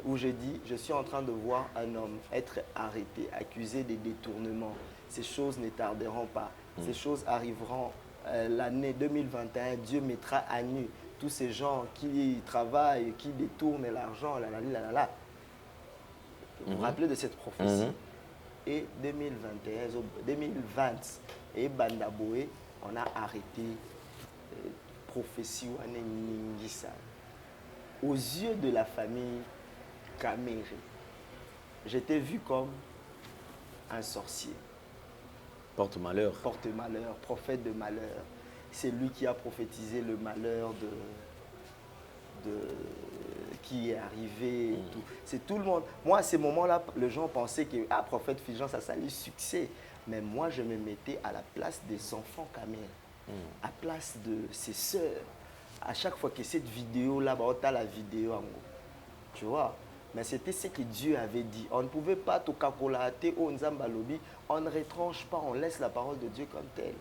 où je dis, je suis en train de voir un homme être arrêté, accusé de détournement. Ces choses ne tarderont pas. Ces choses arriveront l'année 2021. Dieu mettra à nu tous ces gens qui travaillent, qui détournent l'argent. Vous vous rappelez de cette prophétie? Et 2020, et Bandaboé, on a arrêté prophétie Ningisa. Aux yeux de la famille Kamere, j'étais vu comme un sorcier. Porte-malheur. Porte-malheur, prophète de malheur. C'est lui qui a prophétisé le malheur qui est arrivé et tout. C'est tout le monde. Moi, à ces moments-là, les gens pensaient que prophète Fulgence, ça allait succès. Mais moi, je me mettais à la place des enfants Kamere, à la place de ses sœurs. À chaque fois que cette vidéo-là, on a la vidéo en gros. Tu vois? Mais c'était ce que Dieu avait dit. On ne pouvait pas tout kakolater au Nzambalobi. On ne retranche pas, on laisse la parole de Dieu comme telle.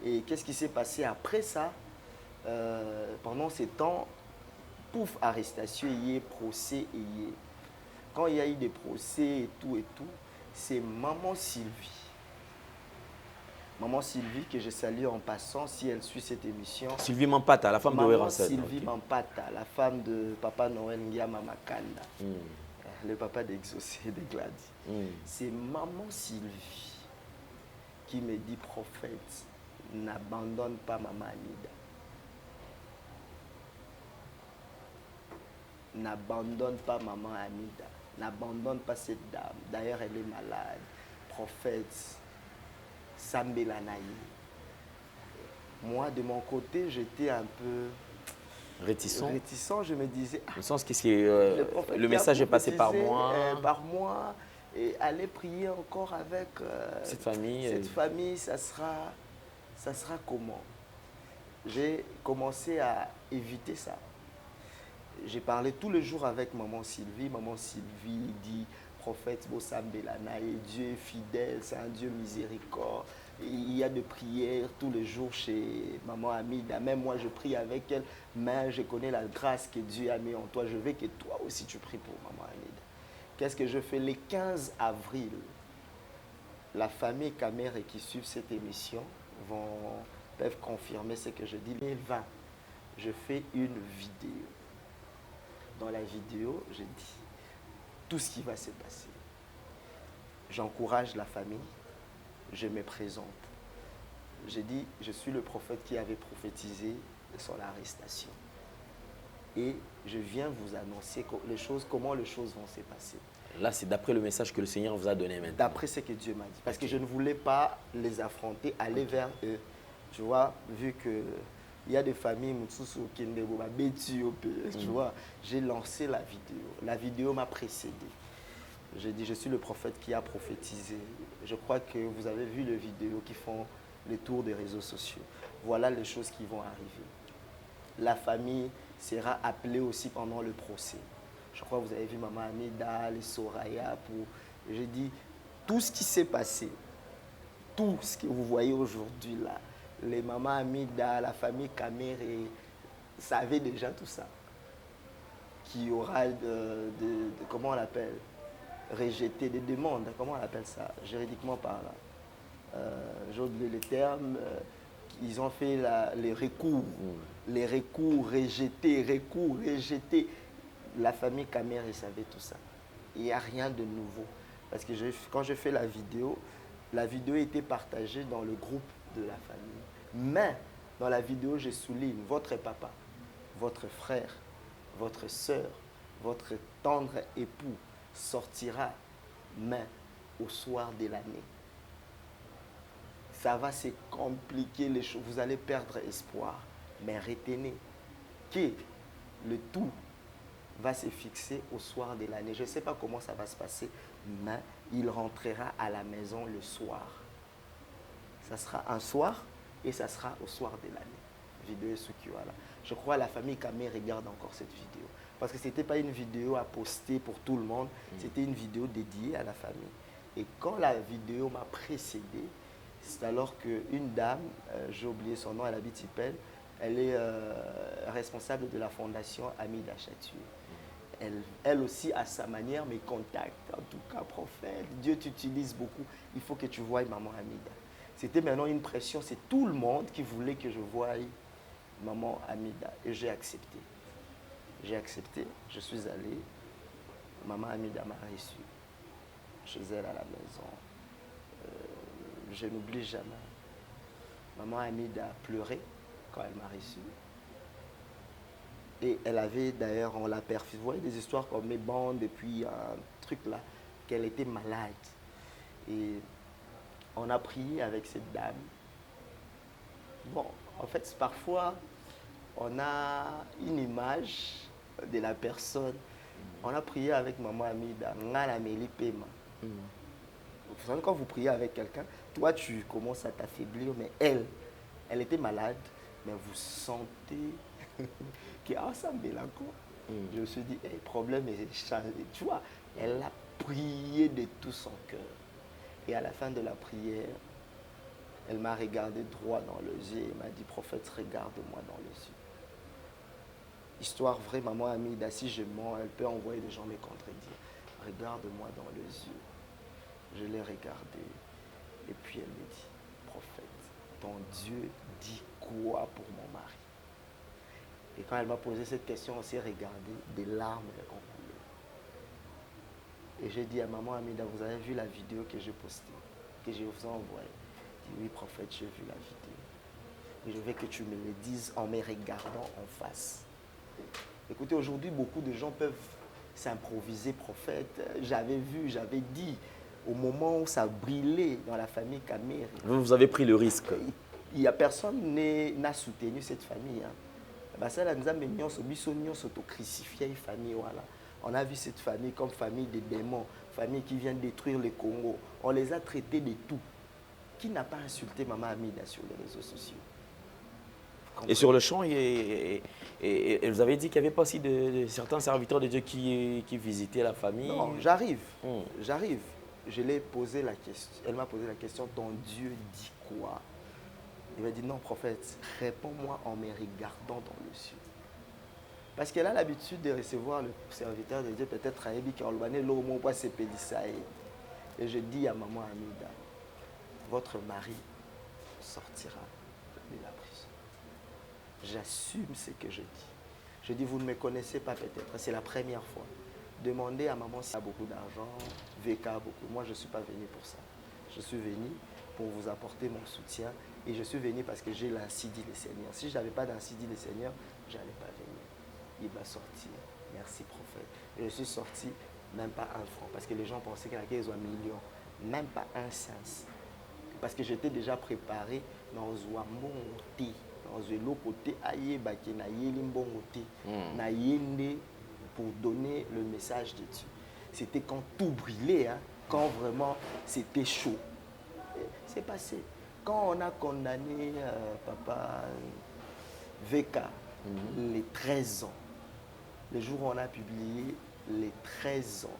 Et qu'est-ce qui s'est passé après ça? Pendant ces temps, pouf, arrestation, y est, procès, y est. Quand il y a eu des procès et tout, c'est Maman Sylvie. Maman Sylvie, que je salue en passant, si elle suit cette émission. Sylvie Mampata, la femme de Weransel. Sylvie Mampata, la femme de Papa Noël Ngiama Makanda, le papa d'Exaucé de Gladys. C'est Maman Sylvie qui me dit, prophète, n'abandonne pas Maman Anida. N'abandonne pas Maman Anida. N'abandonne pas cette dame. D'ailleurs, elle est malade. Prophète, Sambelanaï. Moi, de mon côté, j'étais un peu réticent. Je me disais, le sens que le message est passé par moi. Par moi. Et aller prier encore avec cette famille. Cette famille, ça sera comment? J'ai commencé à éviter ça. j'ai parlé tous les jours avec maman Sylvie. Maman Sylvie dit, prophète Bossambelana, et Dieu est fidèle, c'est un Dieu miséricorde. Il y a de prières tous les jours chez maman Amida. Même moi, je prie avec elle, mais je connais la grâce que Dieu a mis en toi. Je veux que toi aussi, tu pries pour maman Amida. Qu'est-ce que je fais? Les 15 avril, la famille Camère et qui suivent cette émission peuvent confirmer ce que je dis. 2020, je fais une vidéo. Dans la vidéo, je dis tout ce qui va se passer. J'encourage la famille, je me présente. J'ai dit, je suis le prophète qui avait prophétisé son arrestation. Et je viens vous annoncer comment les choses vont se passer. Là, c'est d'après le message que le Seigneur vous a donné maintenant. D'après ce que Dieu m'a dit. Parce que je ne voulais pas les affronter, aller vers eux. Tu vois, vu que il y a des familles, tu vois, j'ai lancé la vidéo. La vidéo m'a précédé. J'ai dit, je suis le prophète qui a prophétisé. Je crois que vous avez vu les vidéos qui font les tours des réseaux sociaux. Voilà les choses qui vont arriver. La famille sera appelée aussi pendant le procès. Je crois que vous avez vu Maman Amida, les Soraya. J'ai dit, tout ce qui s'est passé, tout ce que vous voyez aujourd'hui là, les Maman Amida, la famille Kamere, savaient déjà tout ça. Qu'il y aura comment on l'appelle, rejeté des demandes, comment on appelle ça, juridiquement parlant. J'ai oublié les termes. Ils ont fait les recours, rejetés. La famille Kamere savait tout ça. Il n'y a rien de nouveau. Parce que quand je fais la vidéo était partagée dans le groupe de la famille. Mais dans la vidéo, je souligne votre papa, votre frère, votre soeur, votre tendre époux sortira, mais au soir de l'année. Ça va se compliquer les choses. Vous allez perdre espoir. Mais retenez que le tout va se fixer au soir de l'année. Je ne sais pas comment ça va se passer, mais il rentrera à la maison le soir. Ça sera un soir et ça sera au soir de l'année. Vidéo Sukiwala. Je crois que la famille Kamé regarde encore cette vidéo. Parce que ce n'était pas une vidéo à poster pour tout le monde, c'était une vidéo dédiée à la famille. Et quand la vidéo m'a précédé, c'est alors qu'une dame, j'ai oublié son nom, elle habite Ipel, elle est responsable de la fondation Amida Chatué. Elle aussi, à sa manière, me contacte. En tout cas, prophète, Dieu t'utilise beaucoup. Il faut que tu voies maman Amida. C'était maintenant une pression. C'est tout le monde qui voulait que je voie maman Amida. Et j'ai accepté. J'ai accepté. Je suis allé. Maman Amida m'a reçu chez elle à la maison. Je n'oublie jamais. Maman Amida a pleuré quand elle m'a reçu. Et elle avait d'ailleurs, on l'a perfusé. Vous voyez des histoires comme mes bandes et puis un truc là, qu'elle était malade. Et on a prié avec cette dame. Bon, en fait, parfois, on a une image de la personne. On a prié avec maman Amida, Ngala Meli Pema. Vous savez, quand vous priez avec quelqu'un, toi, tu commences à t'affaiblir, mais elle était malade, mais vous sentez que ça me là quoi. Je me suis dit, le problème est changé. Tu vois, elle a prié de tout son cœur. Et à la fin de la prière, elle m'a regardé droit dans les yeux et m'a dit, prophète, regarde-moi dans les yeux. Histoire vraie, maman Amida, si je mens, elle peut envoyer des gens me contredire. Regarde-moi dans les yeux. Je l'ai regardé. Et puis elle me dit, prophète, ton Dieu dit quoi pour mon mari? Et quand elle m'a posé cette question, on s'est regardé, des larmes ont coulé. Et j'ai dit à maman Amida, vous avez vu la vidéo que j'ai postée, que je vous ai envoyée? Elle dit, oui, prophète, j'ai vu la vidéo. Et je veux que tu me le dises en me regardant en face. Écoutez, aujourd'hui, beaucoup de gens peuvent s'improviser prophète. J'avais vu, j'avais dit, au moment où ça brillait dans la famille Kamere. Vous avez pris le risque. Il n'y a personne qui n'a soutenu cette famille. On a vu cette famille comme famille de démons, famille qui vient détruire le Congo. On les a traités de tout. Qui n'a pas insulté Maman Amida sur les réseaux sociaux? Et sur le champ, et vous avez dit qu'il n'y avait pas aussi de certains serviteurs de Dieu qui visitaient la famille. Non, j'arrive. J'arrive. Je l'ai posé la question. Elle m'a posé la question, ton Dieu dit quoi? Il m'a dit, non, prophète, réponds-moi en me regardant dans le ciel. Parce qu'elle a l'habitude de recevoir le serviteur de Dieu, peut-être à Ebi Karolbane, l'homo pas se pédissaï. Et je dis à maman Amida, votre mari sortira de la prison. J'assume ce que je dis. Je dis, vous ne me connaissez pas peut-être, c'est la première fois. Demandez à maman s'il y a beaucoup d'argent, VK beaucoup. Moi, je ne suis pas venu pour ça. Je suis venu pour vous apporter mon soutien et je suis venu parce que j'ai l'ainsi dit le Seigneur. Si je n'avais pas d'ainsi dit le Seigneur, je n'allais pas venir. Il va sortir. Merci, prophète. Et je suis sorti, même pas un franc, parce que les gens pensaient qu'il y avait un million. Même pas un sens. Parce que j'étais déjà préparé dans un monté, dans un côté, pour donner le message de Dieu. C'était quand tout brûlait, hein, quand vraiment c'était chaud. C'est passé. Quand on a condamné papa VK, les 13 ans, le jour où on a publié les 13 ans,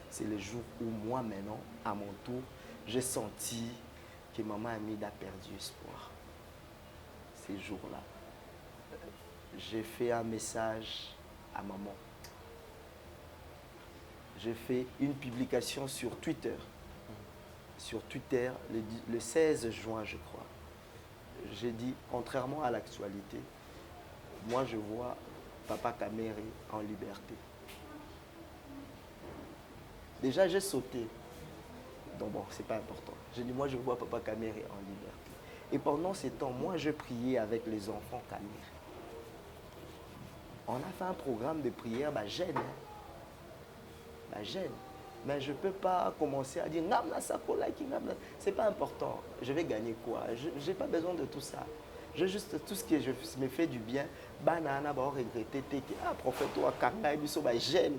c'est le jour où moi maintenant, à mon tour, j'ai senti que maman Amida a perdu espoir. Ces jours-là, j'ai fait un message à maman. J'ai fait une publication sur Twitter. Sur Twitter, le 16 juin, je crois. J'ai dit, contrairement à l'actualité, moi je vois Papa Kamere en liberté. Déjà, j'ai sauté. Donc bon, c'est pas important. J'ai dit, moi je vois Papa Kamere en liberté. Et pendant ces temps, moi je priais avec les enfants Kamere. On a fait un programme de prière, jeune. Jeune. Mais je ne peux pas commencer à dire c'est pas important. Je vais gagner quoi? Je n'ai pas besoin de tout ça. J'ai juste tout ce qui me fait du bien. Banana va regretter que prophète toi kanga biso jeune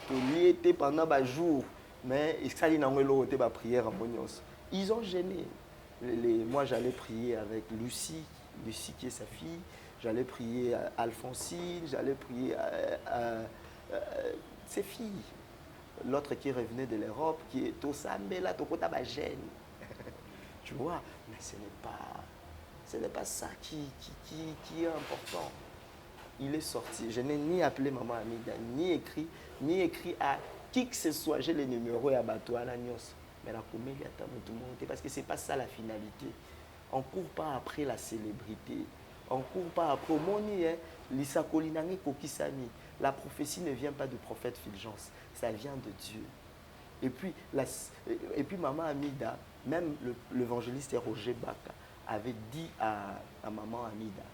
que lié pendant jour mais ça n'a pas prière en monios. Ils ont gêné. Moi j'allais prier avec Lucie qui est sa fille. J'allais prier à Alphonsine, j'allais prier à ses filles. L'autre qui revenait de l'Europe, qui est au Sambela, Tokota Bagène. Tu vois, mais ce n'est pas ça qui est important. Il est sorti. Je n'ai ni appelé maman Amida, ni écrit à qui que ce soit. J'ai les numéros à Batouana Nyos. Mais la comédie a tout le monde. Parce que ce n'est pas ça la finalité. On ne court pas après la célébrité. On ne court pas après. La prophétie ne vient pas du prophète Fulgence. Ça vient de Dieu. Et puis maman Amida, même l'évangéliste Roger Baka, avait dit à maman Amida,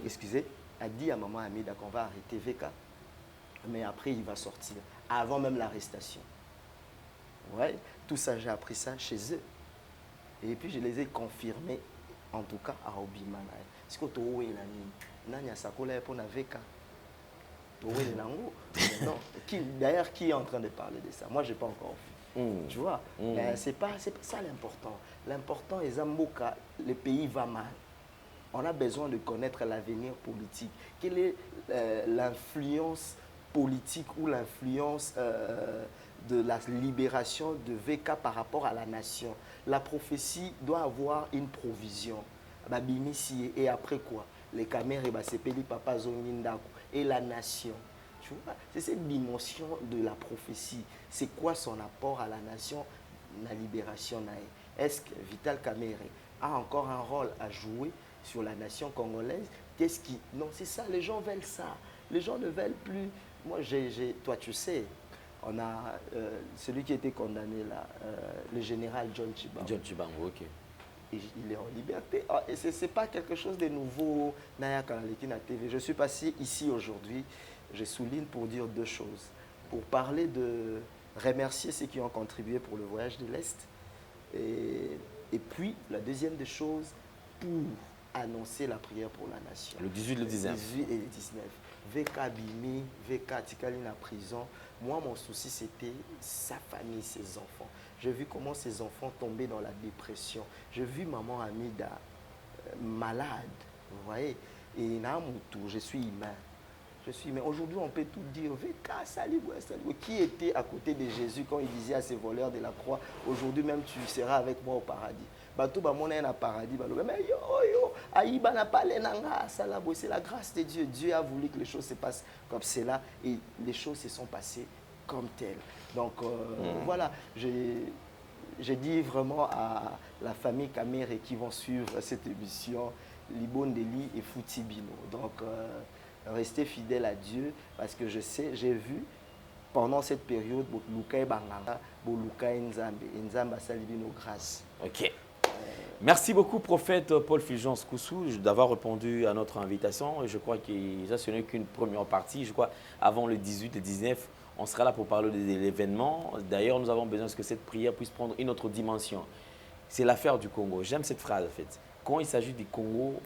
excusez, a dit à maman Amida qu'on va arrêter VK, mais après il va sortir, avant même l'arrestation. Ouais, tout ça, j'ai appris ça chez eux. Et puis je les ai confirmés, en tout cas à Obimana. Est-ce que tu as dit pour VK? Non. D'ailleurs, qui est en train de parler de ça? Moi, je n'ai pas encore vu. Tu vois, c'est pas ça l'important. L'important est Zamboka, le pays va mal. On a besoin de connaître l'avenir politique. Quelle est l'influence politique ou l'influence de la libération de VK par rapport à la nation? La prophétie doit avoir une provision. Et après quoi? Les caméras, papa et la nation. Tu vois, c'est cette dimension de la prophétie. C'est quoi son apport à la nation, la libération? Est-ce que Vital Kamerhe a encore un rôle à jouer sur la nation congolaise? Non, c'est ça, les gens veulent ça. Les gens ne veulent plus. Moi, toi, tu sais, on a celui qui a été condamné là, le général John Chibango. John Chibango, ok. Il est en liberté. Et ce n'est pas quelque chose de nouveau, Naya Kanalekina TV. Je suis passé ici aujourd'hui, je souligne pour dire deux choses. Pour parler de remercier ceux qui ont contribué pour le voyage de l'Est. Et puis, la deuxième des choses, pour annoncer la prière pour la nation. Le 18, le 19. 18 et le 19. VK Bimi, VK Tikaline à prison. Moi, mon souci, c'était sa famille, ses enfants. J'ai vu comment ces enfants tombaient dans la dépression. J'ai vu maman Amida malade, vous voyez. Et je suis humain. Je suis humain. Aujourd'hui, on peut tout dire. Qui était à côté de Jésus quand il disait à ces voleurs de la croix, aujourd'hui même tu seras avec moi au paradis. Bato ba mona na paradis mais aïba n'a pas c'est la grâce de Dieu. Dieu a voulu que les choses se passent comme cela et les choses se sont passées comme telles. Donc voilà, j'ai dit vraiment à la famille Caméré qui vont suivre cette émission, Libondeli et Foutibino. Donc restez fidèles à Dieu parce que je sais, j'ai vu pendant cette période Lukai Banganga, Lukai Nzamba Salibino grâce. Ok. Merci beaucoup, prophète Paul Fulgence Koussou, d'avoir répondu à notre invitation. Je crois que ce n'est qu'une première partie. Je crois avant le 18 et 19, on sera là pour parler de l'événement. D'ailleurs, nous avons besoin que cette prière puisse prendre une autre dimension. C'est l'affaire du Congo. J'aime cette phrase, en fait. Quand il s'agit du Congo,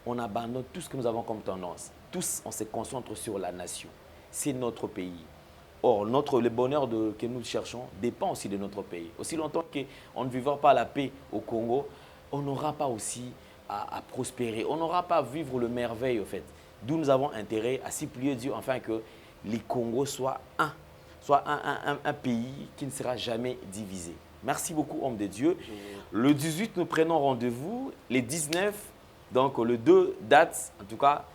on abandonne tout ce que nous avons comme tendance. Tous, on se concentre sur la nation. C'est notre pays. Or, le bonheur que nous cherchons dépend aussi de notre pays. Aussi longtemps qu'on ne vivra pas la paix au Congo, on n'aura pas aussi à prospérer. On n'aura pas à vivre le merveille, en fait. D'où nous avons intérêt à supplier Dieu, afin que les Congos soient un pays qui ne sera jamais divisé. Merci beaucoup, homme de Dieu. Le 18, nous prenons rendez-vous. Les 19, donc le 2 dates, en tout cas,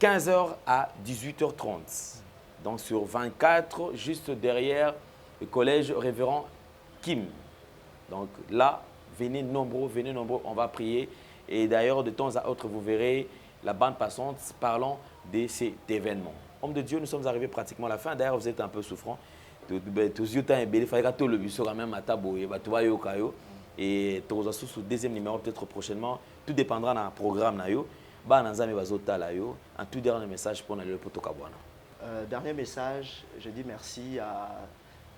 15h à 18h30. Donc sur 24, juste derrière le collège Révérend Kim. Donc là, venez nombreux, on va prier. Et d'ailleurs, de temps à autre, vous verrez la bande passante parlant de cet événement. Homme de Dieu, nous sommes arrivés pratiquement à la fin. D'ailleurs, vous êtes un peu souffrant. Il faudra que le bus même à Taboye, et le deuxième numéro peut-être prochainement. Tout dépendra d'un programme. Un tout dernier message pour le Potokabwana. Dernier message, je dis merci à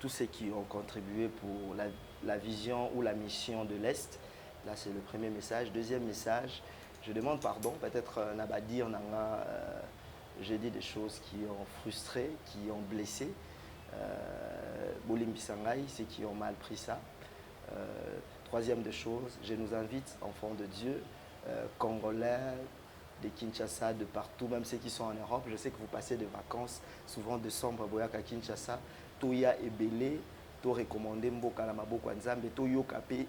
tous ceux qui ont contribué pour la vision ou la mission de l'Est. Là, c'est le premier message. Deuxième message, je demande pardon. Peut-être Nabadi, j'ai dit des choses qui ont frustré, qui ont blessé. Bolimbi Sangai, ceux qui ont mal pris ça. Troisième des choses, je nous invite, enfants de Dieu, Congolais, de Kinshasa, de partout, même ceux qui sont en Europe. Je sais que vous passez des vacances, souvent décembre, à Kinshasa. Toya et Belé, to recommandé Mboka la Maboko Nzambe, to yokape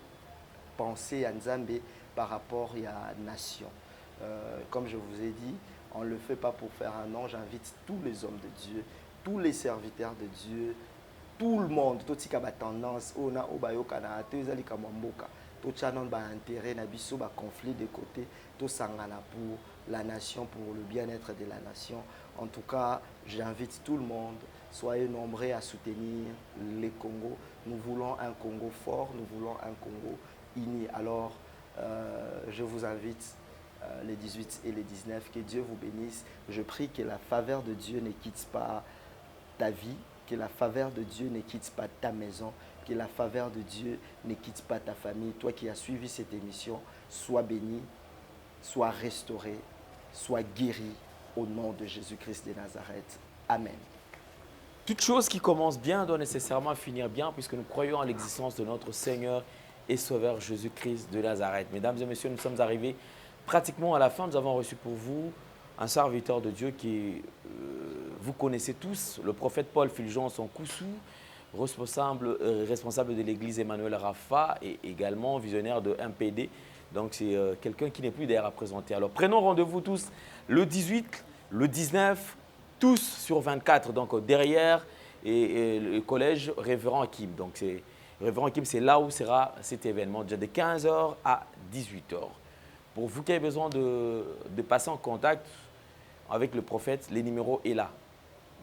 penser à Nzambe par rapport à la nation. Comme je vous ai dit, on ne le fait pas pour faire un nom. J'invite tous les hommes de Dieu, tous les serviteurs de Dieu, tout le monde, tout ce qui a tendance, on a obayokana, tout les kamamboka, tout chanon ba intérêt, na biso ba conflit de côté, tout sangana pour la nation, pour le bien-être de la nation. En tout cas, j'invite tout le monde, soyez nombreux à soutenir les Congos. Nous voulons un Congo fort, nous voulons un Congo uni. Alors, je vous invite les 18 et les 19, que Dieu vous bénisse. Je prie que la faveur de Dieu ne quitte pas ta vie, que la faveur de Dieu ne quitte pas ta maison, que la faveur de Dieu ne quitte pas ta famille. Toi qui as suivi cette émission, sois béni, sois restauré, sois guéri au nom de Jésus-Christ de Nazareth. Amen. Toute chose qui commence bien doit nécessairement finir bien, puisque nous croyons à l'existence de notre Seigneur et Sauveur Jésus-Christ de Nazareth. Mesdames et messieurs, nous sommes arrivés pratiquement à la fin. Nous avons reçu pour vous un serviteur de Dieu qui, vous connaissez tous, le prophète Paul Fulgence Koussou, responsable de l'église Emmanuel Rafa et également visionnaire de MPD. Donc c'est quelqu'un qui n'est plus d'ailleurs à présenter. Alors prenons rendez-vous tous le 18, le 19, tous sur 24, donc derrière et le collège Révérend Kim. Donc Révérend Kim, c'est là où sera cet événement, déjà de 15h à 18h. Pour vous qui avez besoin de passer en contact avec le prophète, les numéros est là.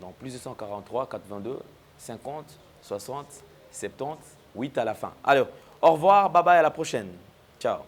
Donc plus 243 422 50 60 70 8 à la fin. Alors, au revoir, bye bye, à la prochaine. Ciao.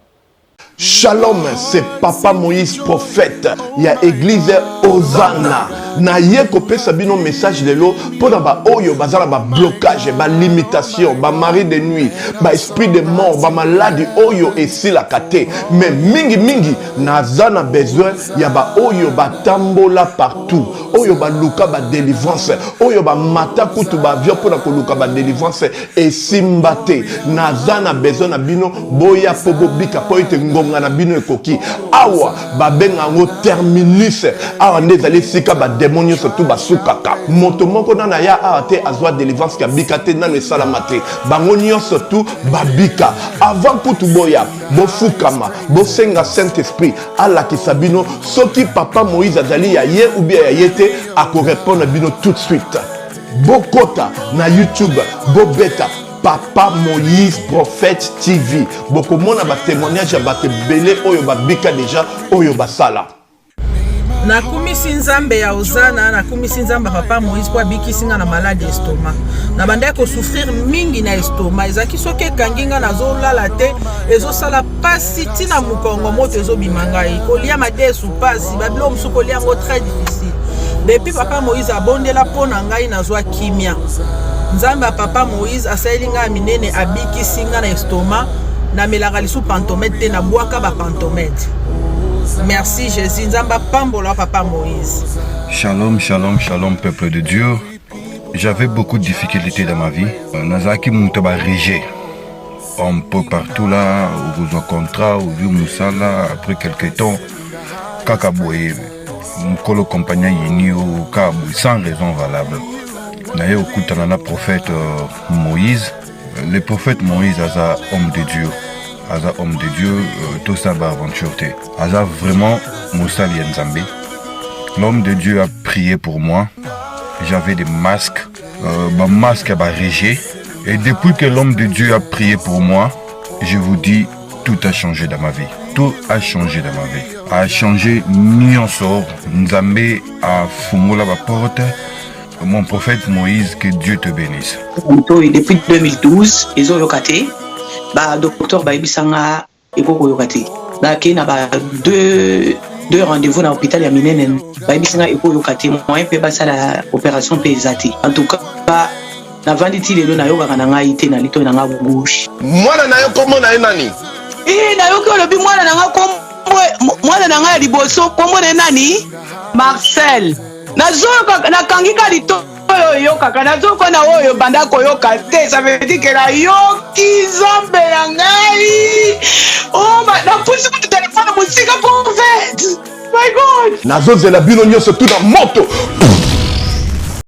Shalom, c'est Papa Moïse prophète. Il y a église Hosanna. Na ye kopé sabino message de l'eau pour ba oyo bazala ba blocage, ba limitation, ba mari de nuit, ba esprit de mort, ba maladie oyo et si la kate. Mais mingi nazana besoin ya ba oyo ba tambola partout. Oyo ba luka ba délivrance, oyo ba mata kutu ba vio pour na luka ba délivrance et simbate. Nazana besoin na bino boya pobobika po ite ngo ngonga na bino ekoki awa babenga ngo terminus awa ndezali sika ba démonio surtout basukaka moto moko na ya awa te azwa délivrance ka bika te nanu esala mate bango nyonso tu babika avant kutu boya bofukama bosenga Saint-Esprit alakisa bino soki papa Moïse azali ya ye ou bien ya yete akorépondre bino tout de suite bokota na YouTube bobeta Papa Moïse Prophète TV bokomona ba témoignage ba tebele oyo babika déjà oyo basala nakumisi nzambe ya ozana nakumisi nzambe papa Moïse po abikisinga na malade estomac na banda ko souffrir mingi na estomac ezaki soki ekanginga nazolala te ezosala pasi tina mukongo moto ezobimanga kolia madesu pasi babilo musu kolia ngo très difficile depuis papa Moïse abondela pona ngai nazwa kimia nzambe papa Moïse asayelinga minene abikisinga na estomac na melaka lisu pantomètre te na bwaka ba pantomètre. Merci Jésus, nzamba pambola papa Moïse. Shalom, shalom, shalom peuple de Dieu. J'avais beaucoup de difficultés dans ma vie. Nazaki Moutaba Régé. Un peu partout là, où vous en contrat, où vous moussala, après quelques temps, Kakaboye, Mkolo compagnie Yeni au Kabou, sans raison valable. D'ailleurs, au coup de prophète Moïse, le prophète Moïse est un homme de Dieu. Aza homme de Dieu, tout ça va aventure. Aza vraiment Moussa Lienzambe. L'homme de Dieu a prié pour moi. J'avais des masques, masque à régé. Et depuis que l'homme de Dieu a prié pour moi, je vous dis, tout a changé dans ma vie. Tout a changé dans ma vie. A changé Nyonsor. Nzambe a fumula la porte. Mon prophète Moïse, que Dieu te bénisse. Depuis 2012, ils ont locaté. Docteur Baibisanga Eko Yokate. Kena deux rendez-vous dans l'hôpital Yaminenen. Baibisanga Eko Yokate. Moi, je vais la opération pesate. En tout cas, na vanditi lelo na yoka na ite na lito na bouche. Mwana na yo komo na nani? Na yo ko lobi mwana na kombo mwana na liboso kombo na nani? Marcel. Nazo na kangika lito yo kaka nazo ko na oyo banda ko yoka te ça veut dire que la yoki zombe ya ngai. Oh na pusi ko téléphone musika prophète. My God. Nazo zela bino nyonso tout na moto.